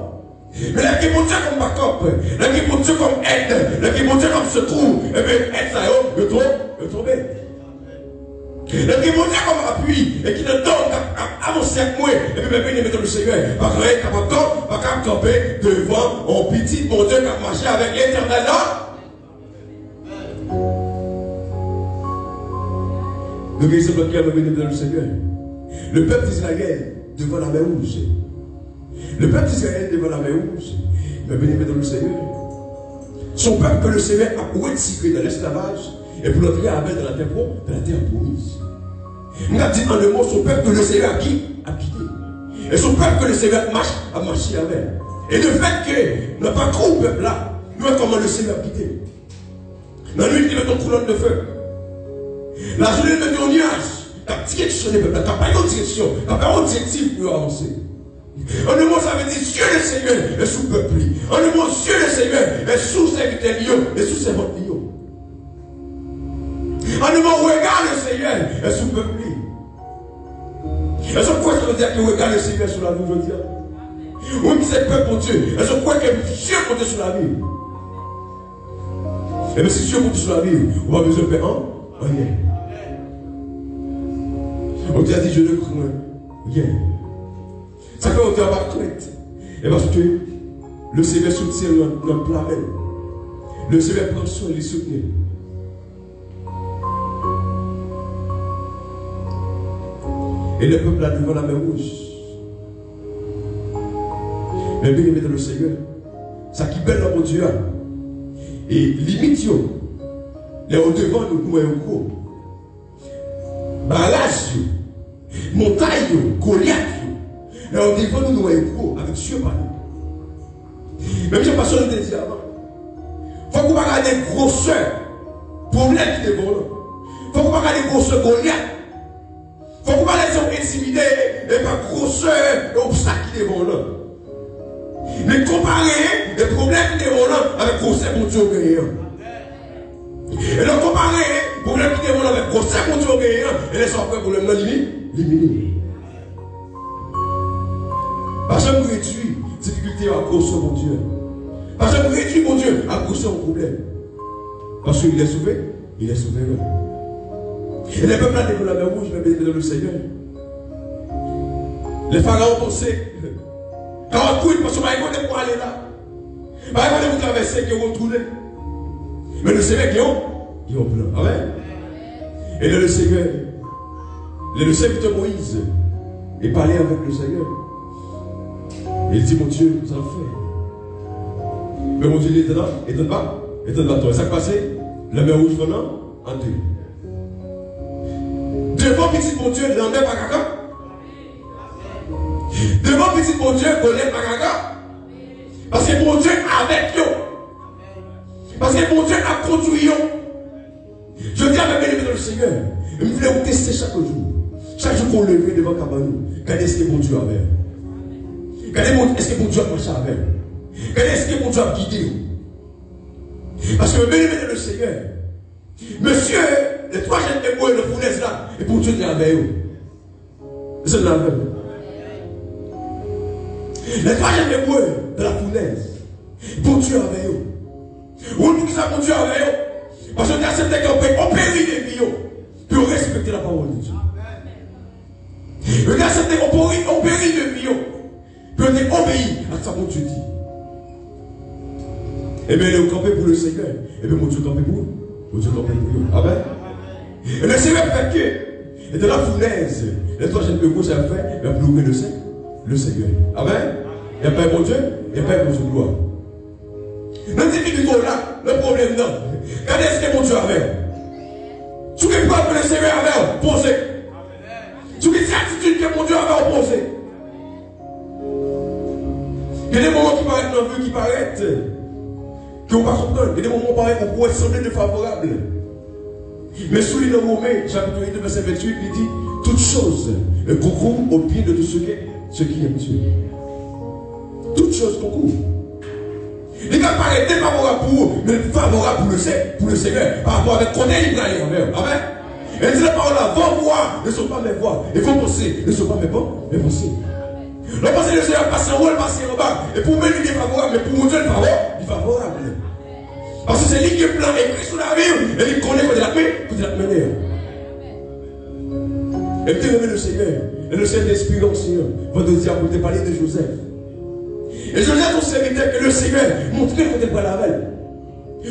Mais là qui est mon Dieu comme backup, là qui est mon Dieu comme aide, là qui est mon Dieu comme secours, et bien aide ça, le tomber. Là qui est mon Dieu comme appui, et qui ne donne à avancer avec moi, et puis même il met dans le Seigneur, parce qu'il est capable de camper devant un petit mon Dieu qui a marché avec l'éternel là. Le exemple qui a mené dans le Seigneur. Le peuple d'Israël devant la mer rouge. Le peuple d'Israël devant la mer rouge. Mais béni dans le Seigneur. Son peuple que le Seigneur a retiré dans l'esclavage et pour l'entrer avec dans la terre promise. Il a dit en le mot son peuple que le Seigneur a quitté. Et son peuple que le Seigneur a marché avec. Et le fait que n'a pas cru au peuple là, nous comment le Seigneur a quitté. Dans lui, il met une colonne de feu. La journée de ton nuage, tu as directionné le peuple, tu n'as pas une direction, tu n'as pas une directive pour avancer. En un mot, ça veut dire Dieu le Seigneur est sous le peuple. En un mot, Dieu le Seigneur est sous ses vitalios et sous ses votes. En un mot, regarde le Seigneur est sous le peuple. Est-ce que quoi ça veut dire que regarde le Seigneur sur la vie aujourd'hui? Oui, c'est le peuple pour Dieu. Est-ce que quoi que Dieu compte sur la vie? Et bien, si Dieu compte sur la vie, on va besoin de faire rien. On dit, je ne crois rien. Ça fait autant avoir crainte. Et parce que le Seigneur soutient notre planète. Le Seigneur prend soin de les soutenir. Et le peuple là devant la mer rouge. Mais bien aimé dans le Seigneur. Ça qui belle dans mon Dieu. Et limite, les au-devant nous voyons gros. Barrage, montagne, Goliath. Et on dit, nous voyons gros avec Dieu par nous. Même si je passe sur le dit avant. Il faut qu'on regarde les grosseurs, problèmes qui sont devant nous. Il faut qu'on regarde les grosseurs Goliath. Il faut qu'on regarde les hommes intimidés et pas grosseurs et obstacles qui sont devant nous. Mais comparer les problèmes qui sont devant nous avec grosseurs pour Dieu gagnant. Et donc comparer les problèmes qui sont devant nous avec grosseurs pour Dieu gagnant et les sortes de problèmes limiter. Parce que nous réduit difficulté à cause de mon Dieu. Parce que nous réduit mon Dieu à cause de mon problème. Parce qu'il est sauvé, il est sauvé. Et les peuples devant la mer rouge, mais béni dans le Seigneur. Les pharaons pensaient, quand on couille, parce qu'on va écouter pour aller là. On va écouter pour traverser, qui vont trouver. Mais le Seigneur qui ont plan. Amen. Et là, le Seigneur, le serviteur Moïse, il parlait avec le Seigneur. Et il dit, mon Dieu, ça le fait. Mais mon Dieu, il est dedans, il donne pas, il donne pas toi. Et ça qui passé, la mer rouge venant, en deux. Devant petit mon Dieu, l'enlève pas caca. Devant petit mon Dieu, on lève pas caca. Parce que mon Dieu avec eux. Parce que mon Dieu a conduit eux. Je dis à mes bénévoles dans le Seigneur, je voulais vous tester chaque jour. Chaque jour qu'on levait devant Cabanou, regardez ce que mon Dieu avait. Regardez est-ce que mon Dieu a marché avec. Regardez est-ce que mon Dieu a guidé. Parce que bénévole dans le Seigneur. Monsieur, les trois jeunes témoins de fournaise là, et pour Dieu qui est avec eux. C'est la même. Les trois jeunes témoins de la fournaise, pour Dieu avec eux. Ou nous qui savons Dieu avec eux. Parce qu'on a accepté qu'on périt des vies pour respecter la parole de Dieu. On a accepté qu'on périt des vies pour obéir à ce que Dieu dit. Et bien, il est campé pour le Seigneur. Et bien, mon Dieu campé pour nous. Mon Dieu campé pour nous. Amen. Et le Seigneur fait que, et de la fournaise, les trois jeunes pémours, ça fait, il a bloqué le Seigneur. Amen. Il n'y a pas un bon Dieu, il n'y a pas un bon Dieu de gloire. Dans ces difficultés là, le problème non. Regardez ce que mon Dieu avait. Tu ne peux pas que le Seigneur avait opposé. Tu ne peux pas que mon Dieu avait opposé. Il y a des moments qui paraissent dans la vie, qui paraissent, qu'on ne va pas comprendre. Il y a des moments qui paraissent qu'on pourrait sembler défavorable. Mais sous les Romains, chapitre 8, verset 28, il dit toutes choses concourent au pied de tout ce qui aime Dieu. Toutes choses concourent. Il va paraître défavorable pour vous, mais favorable pour le Seigneur, par rapport à ce qu'on est libre d'aller envers. Amen. Et dit la parole là, vos voix ne sont pas mes voix, et vos pensées ne sont pas mes pensées. La pensée de Seigneur passe en haut, elle passe en bas. Et pour moi, il est favorable, mais pour mon Dieu, il est favorable. Parce que c'est lui qui est plein écrit sur la vie, et il connaît quand il a mené. Et puis, il le Seigneur, et le Seigneur inspirant, Seigneur, va te dire, pour te parler de Joseph. Et Joseph, on serviteur que le Seigneur montrait quand il pas la veille.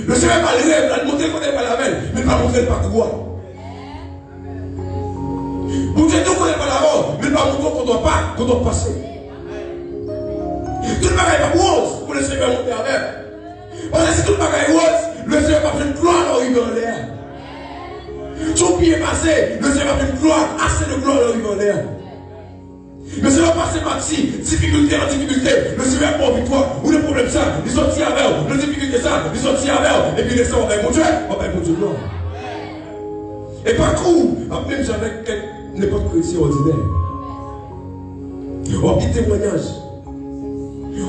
Le Seigneur pas le rêve, il montrait quand il pas la veille, mais pas montrer pas quoi. Pour Dieu, nous connaît pas la mort, mais pas montrer qu'on doit passer. Tout le bagage est pas rose pour le Seigneur monter avec. Parce que si tout le bagage est rose, le Seigneur va faire une gloire d'arriver en l'air. Son pied est passé, le Seigneur va faire une gloire, assez de gloire d'arriver en l'air. Mais ça va passer par ici, difficulté en difficulté, le Seigneur pour victoire, ou le problème ça, ils sont tirés avec, le difficulté ça, ils sont tirés avec, et puis les gens, mon Dieu, mon Dieu, non. Et par contre, même si avec n'importe quel chrétien ordinaire, on a un témoignage.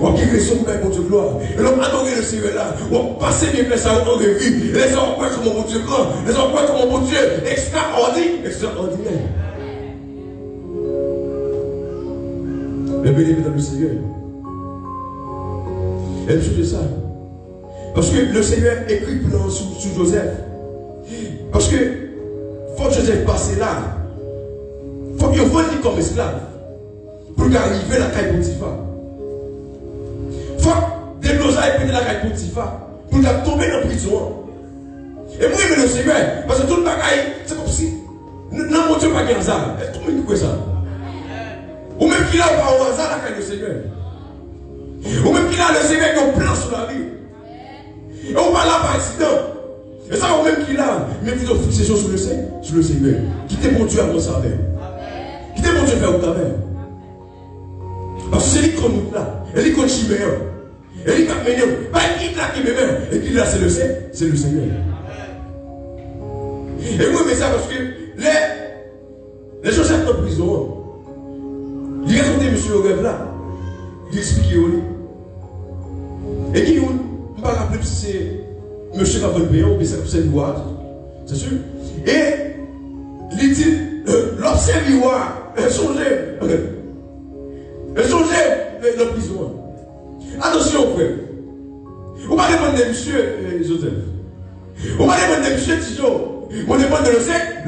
On a une question pour mon Dieu gloire. Et l'on a adoré le Seigneur là. On a passé bien fait ça, on a revu. Les gens ont comme mon Dieu grand. Les gens ont comme mon Dieu extraordinaire. Mais béni dans le Seigneur. Et je dis ça. Parce que le Seigneur écrit plan sous Joseph. Parce que faut que Joseph passe là. Faut qu'il vende comme esclave. Pour qu'arrive à la caille Potiphar. Faut que des losailles prennent la caille Potiphar. Pour qu'elle tombe dans la prison. Et moi, je le Seigneur. Parce que tout le bagaille, c'est comme si. Non, mon Dieu, pas de hasard. Est-ce que vous ça? Ou même qu'il a pas au hasard la caille du Seigneur. Ou même qu'il a le Seigneur qui a un plan sur la vie. Et on parle là par accident. Et ça, ou même qu'il a, mais vous offrez ces choses sur le Seigneur. Quittez mon Dieu à mon savoir. Quittez mon Dieu faire au travers. Parce que c'est lui qui compte là. Et lui qui compte Chiméon. Et lui qui a mené. Pas qui là qui me met. Et qui là, c'est le Seigneur. Et moi, mais ça parce que les gens sont en prison. Il racontait monsieur au rêve là. Il expliquait au lit. Et qui, je ne me rappelle si c'est monsieur qui a volé ou bien c'est une voix. C'est sûr. Et il dit, l'observatoire, songez la prison. Attention, frère. On va demander de monsieur Joseph. On va demander de monsieur Tijo. On demande de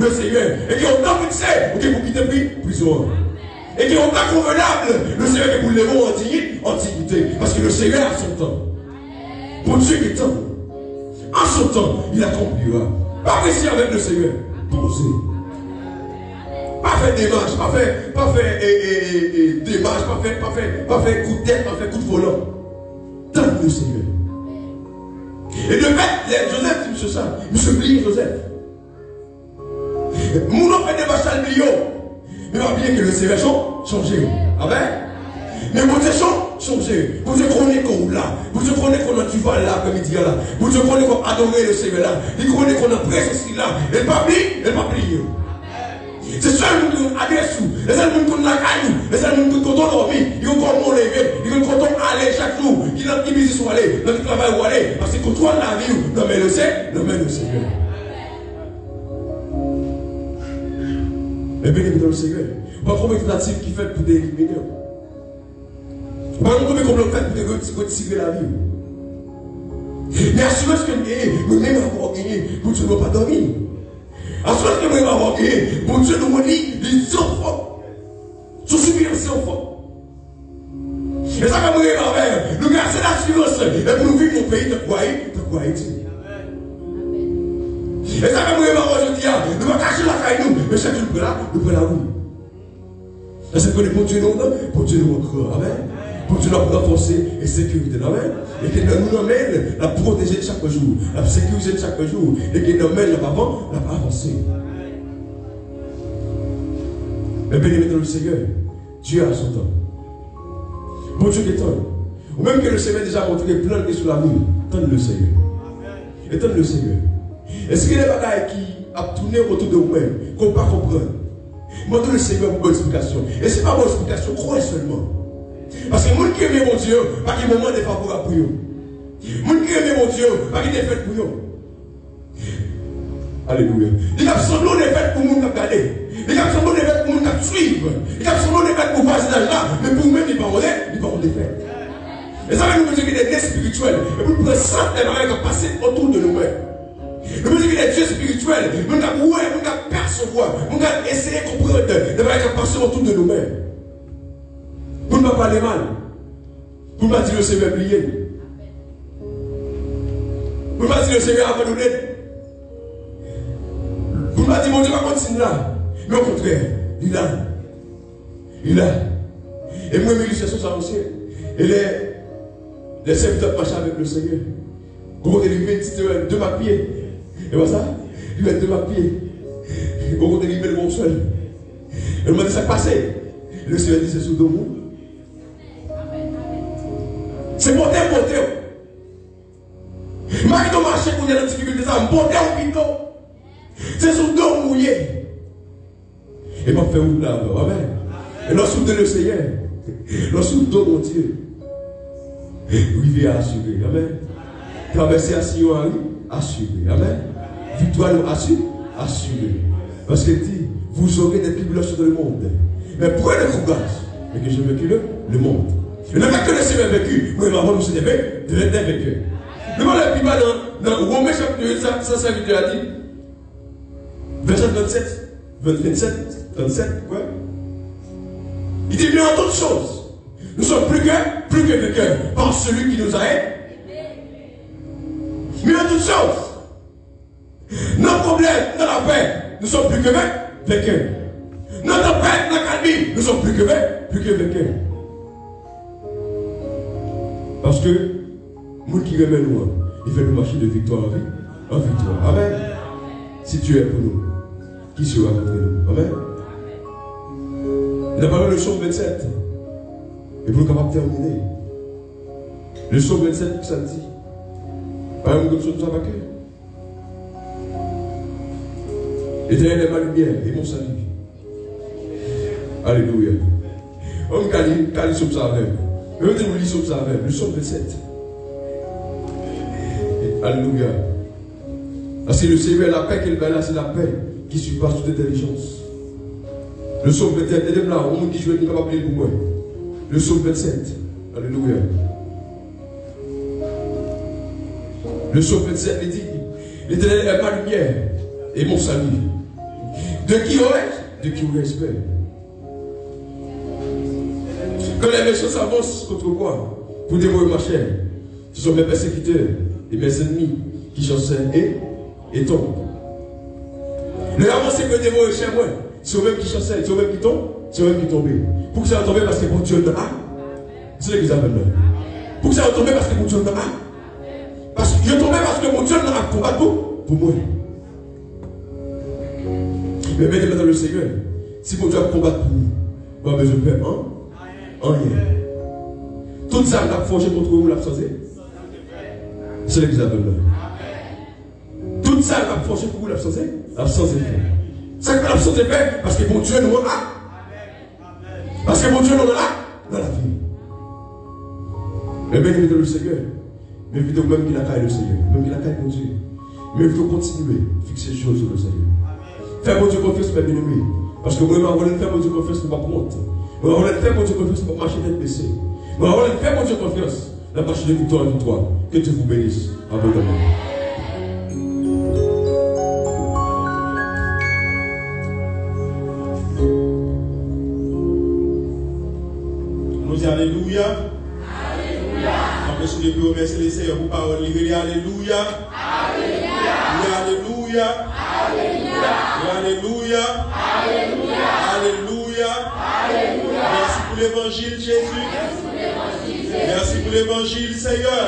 le Seigneur. Et qui ont tant fixé, ok, pour quitter la prison. Et qui ont tant convenable, le Seigneur qui vous lève en dignité. Parce que le Seigneur a son temps. Pour Dieu qui est temps. En son temps, il accomplira. Pas rester avec le Seigneur. Posez. Pas faire démarche, pas faire démarche, pas faire coup de tête, pas faire coup de volant. Tant le Seigneur. Et de fait, Joseph dit monsieur ça. Monsieur Blier Joseph. Mon nom fait des vaches à l'blion. Mais on va bien que le Seigneur changé. Amen. Mais mon Dieu changé. Vous Dieu connaît qu'on là. Vous Dieu connaît qu'on a du val là, comme il dit là. Vous Dieu connaît qu'on a adoré le Seigneur là. Il connaît qu'on a présence là. Elle pas plié. C'est ça le monde qui adresse nous. C'est ça le monde qui a caillou. C'est ça le monde qui a dormi. Ils ont comment lever. Ils ont comment aller chaque jour. Ils ont qui sont allés. Dans le travail où aller. Parce qu'ils contrôlent la vie. Non mais le Seigneur. Mais béni dans le Seigneur. Pas trop de tentatives qui fait pour d'éliminer. Pas trop de comment fait pour retirer la vie. Mais assurez-vous que nous même avoir gagné pour que nous ne pas dormir. Assurez-vous que nous même avoir gagné pour que nous dit les enfants. Sont supérieurs aux enfants. Et ça va nous faire. Nous garder l'assurance. Et pour nous vivre mon pays de quoi Haïti. Et ça va nous faire aujourd'hui. Nous allons cacher la caille nous. Mais chaque jour nous prenons la roue. Et c'est que les bon Dieu nous encore. Amen. Pour Dieu nous renforcer et sécurité. Amen. Et qu'il nous emmène à protéger chaque jour, à sécuriser chaque jour. Et qu'il nous emmène à avancer. Mais béni dans le Seigneur, Dieu a son temps. Bon Dieu qui est temps. Ou même que le Seigneur a déjà montré plein de sur la rue. Tente le Seigneur. Et tente le Seigneur. Est-ce qu'il y a des bagailles qui a tourné autour de vous-même, qu'on ne peut pas comprendre? Montre le Seigneur pour bonne explication. Et ce n'est pas bonne explication, croyez seulement. Parce que les gens qui aiment mon Dieu, pas qu'il y ait un moment défavorable pour eux. Les gens qui aiment mon Dieu, pas qu'il y ait des fêtes pour eux. Alléluia. Il y a semblant des fêtes pour nous qui regarder. Il y a semblant des fêtes pour nous qui suivre. Il y a semblant des fêtes pour voisinage là, mais pour nous-mêmes, ils ne vont pas des fêtes. Et ça va nous dire qu'il y a des dieux spirituels. Et pour nous sentir les marins qui passent autour de nous-mêmes. Nous dire qu'il y a des dieux spirituels. Nous avons percevoir. Nous avons essayé de comprendre les marins qui passent autour de nous-mêmes. Pour ne pas parler mal. Pour ne pas dire le Seigneur plié. Pour ne pas dire le Seigneur abandonné. Pour ne pas dire mon Dieu va continuer là. Mais au contraire, il a. Il a. Et moi, mes illustrations sont anciennes. Et les serviteurs marchaient avec le Seigneur. Comment il met de ma pied. Et voilà ça. Il met de ma pied. Comment il met le bon seul. Et il m'a dit ça passé. Le Seigneur dit c'est sous deux mots. C'est monter. Marie de marché qu'on a dans difficulté, ça monter au piton. C'est sous deux mouillés. Et m'a fait ouvrir là. Amen. Et lorsque le Seigneur, lorsque mon Dieu, oui, assuré. Amen. Traverser à Sion, assuré. Amen. Victoire assurée. Parce qu'il dit, vous aurez des tribulations dans le monde. Mais prenez le courage. Et que j'ai vécu le monde. Et le fait que le Seigneur a vécu, moi, maman, nous sommes des vécu. Nous allons le plus bas dans Romains chapitre 8, ça serviteur a dit, verset 27, 37, ouais. Il dit, mais en toutes choses, nous sommes plus que vainqueurs par celui qui nous a aidés. Mais en toutes choses, nos problèmes, dans la paix, nous sommes plus que vainqueurs. Notre paix, notre calme, nous sommes plus que vainqueurs. Parce que, nous qui remet nous, il fait nous marcher de victoire en victoire. Amen. Si tu es pour nous, qui sera contre nous? Amen. Il a parlé le psaume 27. Et pour nous capables de terminer. Le psaume 27, ça dit. Par exemple, comme ça nous a vaincu. L'éternel est ma lumière et mon salut. Alléluia. On cali sur ça avec. Je vais vous lire sur ça avec. Le psaume 27. Alléluia. Parce que le Seigneur, la paix qu'il va là, c'est la paix qui surpasse toute intelligence. Le psaume 27, et là, on dit je vais être capable de lire pour moi. Le psaume 27. Alléluia. Le psaume 27, il dit, l'Éternel est ma lumière et mon salut. De qui aurais-je? De qui aurais-je peur? Quand les méchants s'avancent contre moi pour dévorer ma chair, ce sont mes persécuteurs et mes ennemis qui chancellent et tombent. Le avancé que dévorer chez moi, c'est eux-mêmes qui chancellent, c'est eux-mêmes qui tombent, c'est eux-mêmes qui tombent. Pour que ça va tomber parce que mon Dieu est là. C'est ce qu'ils appellent là. Pour que ça va tomber parce que mon Dieu est là. Parce que je tombé parce que mon Dieu est là pour combattre pour moi. Mais mettez dans le Seigneur. Si mon Dieu a combattre pour nous, pas besoin de faire rien. Tout ça a forgé contre vous, l'absence. C'est l'examen là. Tout ça a forgé pour vous, l'absence est fait. Ça que l'absence est fait parce que mon Dieu nous a. Parce que mon Dieu nous a dans la vie. Mais mettez dans le Seigneur. Mais plutôt même qu'il a caillé le Seigneur. Même qu'il a caillé mon Dieu. Mais il faut continuer à fixer les choses sur le Seigneur. Faire mon Dieu confiance, mes bien-aimés. Parce que moi, je vais faire mon Dieu confiance, ne pas honte. Je vais faire mon Dieu confiance, ne pas marcher tête baissée. Je vais faire mon Dieu confiance, la marche de victoire en victoire. Que Dieu vous bénisse abondamment. Nous disons Alléluia. Alléluia. Merci de vous remercier les Seigneurs pour parole. Alléluia. Alléluia. Alléluia. Alléluia. Alléluia. Merci pour l'évangile, Jésus. Merci pour l'évangile, Seigneur.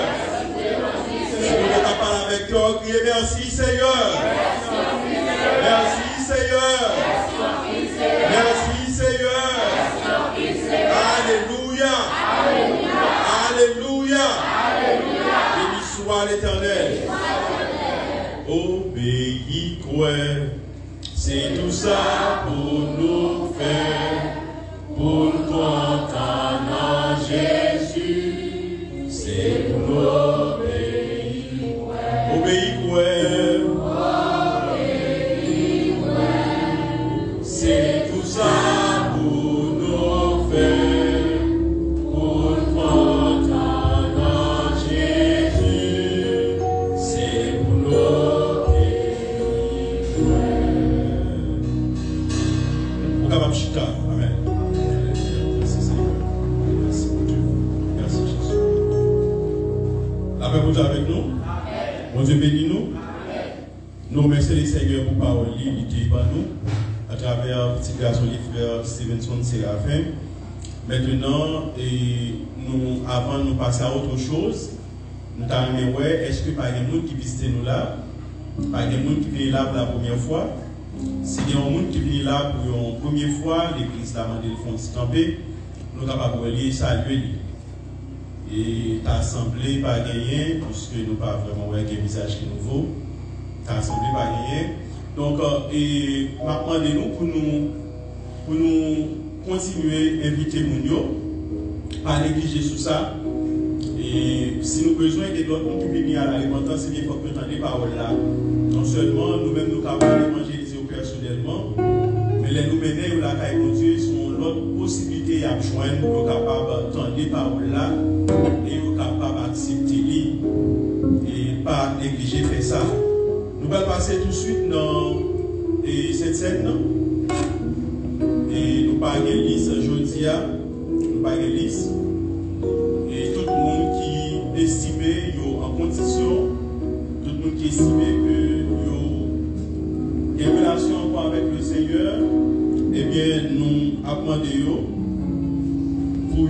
Si vous êtes capable avec toi, criez merci, Seigneur. Merci, Seigneur. Merci, Seigneur. Alléluia. Alléluia. soit l'Éternel. Obéis, quoi. C'est tout ça pour nous faire. Pour content Jésus. C'est pour nous obéir, quoi. Obéis, quoi. C'est tout ça pour nous faire, pour content Jésus, c'est pour nous obéir. Pour capable chita, amen. Merci Seigneur, merci pour Dieu, merci Jésus. La paix vous avec nous, mon Dieu bénis nous. Nous remercions les Seigneurs pour parole liée par nous. À travers petit garçon les frères Stevenson Séraphin. Maintenant, nous, avant de nous passer à autre chose, nous avons dit, est-ce que par exemple qui visite nous là, par exemple qui vient là pour la première fois, si il y a un monde qui vient là pour une première fois, l'église l'a demandé le fond de camper, nous sommes capables de saluer. Et l'assemblée pas gagné, puisque nous n'avons pas vraiment un visage qui est nouveau, l'assemblée pas gagné. Donc, maintenant, nous pour nous continuer à inviter Mounio, pas négliger sur ça. Et si nous avons besoin de d'autres qui viennent à l'alimentation, c'est bien qu'il faut que nous entendions paroles là. Non seulement nous-mêmes nous capables d'évangéliser personnellement, mais les nous mener à la caille de Dieu sont l'autre possibilité à joindre, nous capables d'entendre les paroles là et nous capables d'accepter et pas négliger faire ça. Nous allons passer tout de suite dans cette scène. Et nous parlons de liste aujourd'hui. Nous parlons de liste. Et tout le monde qui estime en condition, tout le monde qui estime que y a une relation encore avec le Seigneur, eh bien, nous demandons pour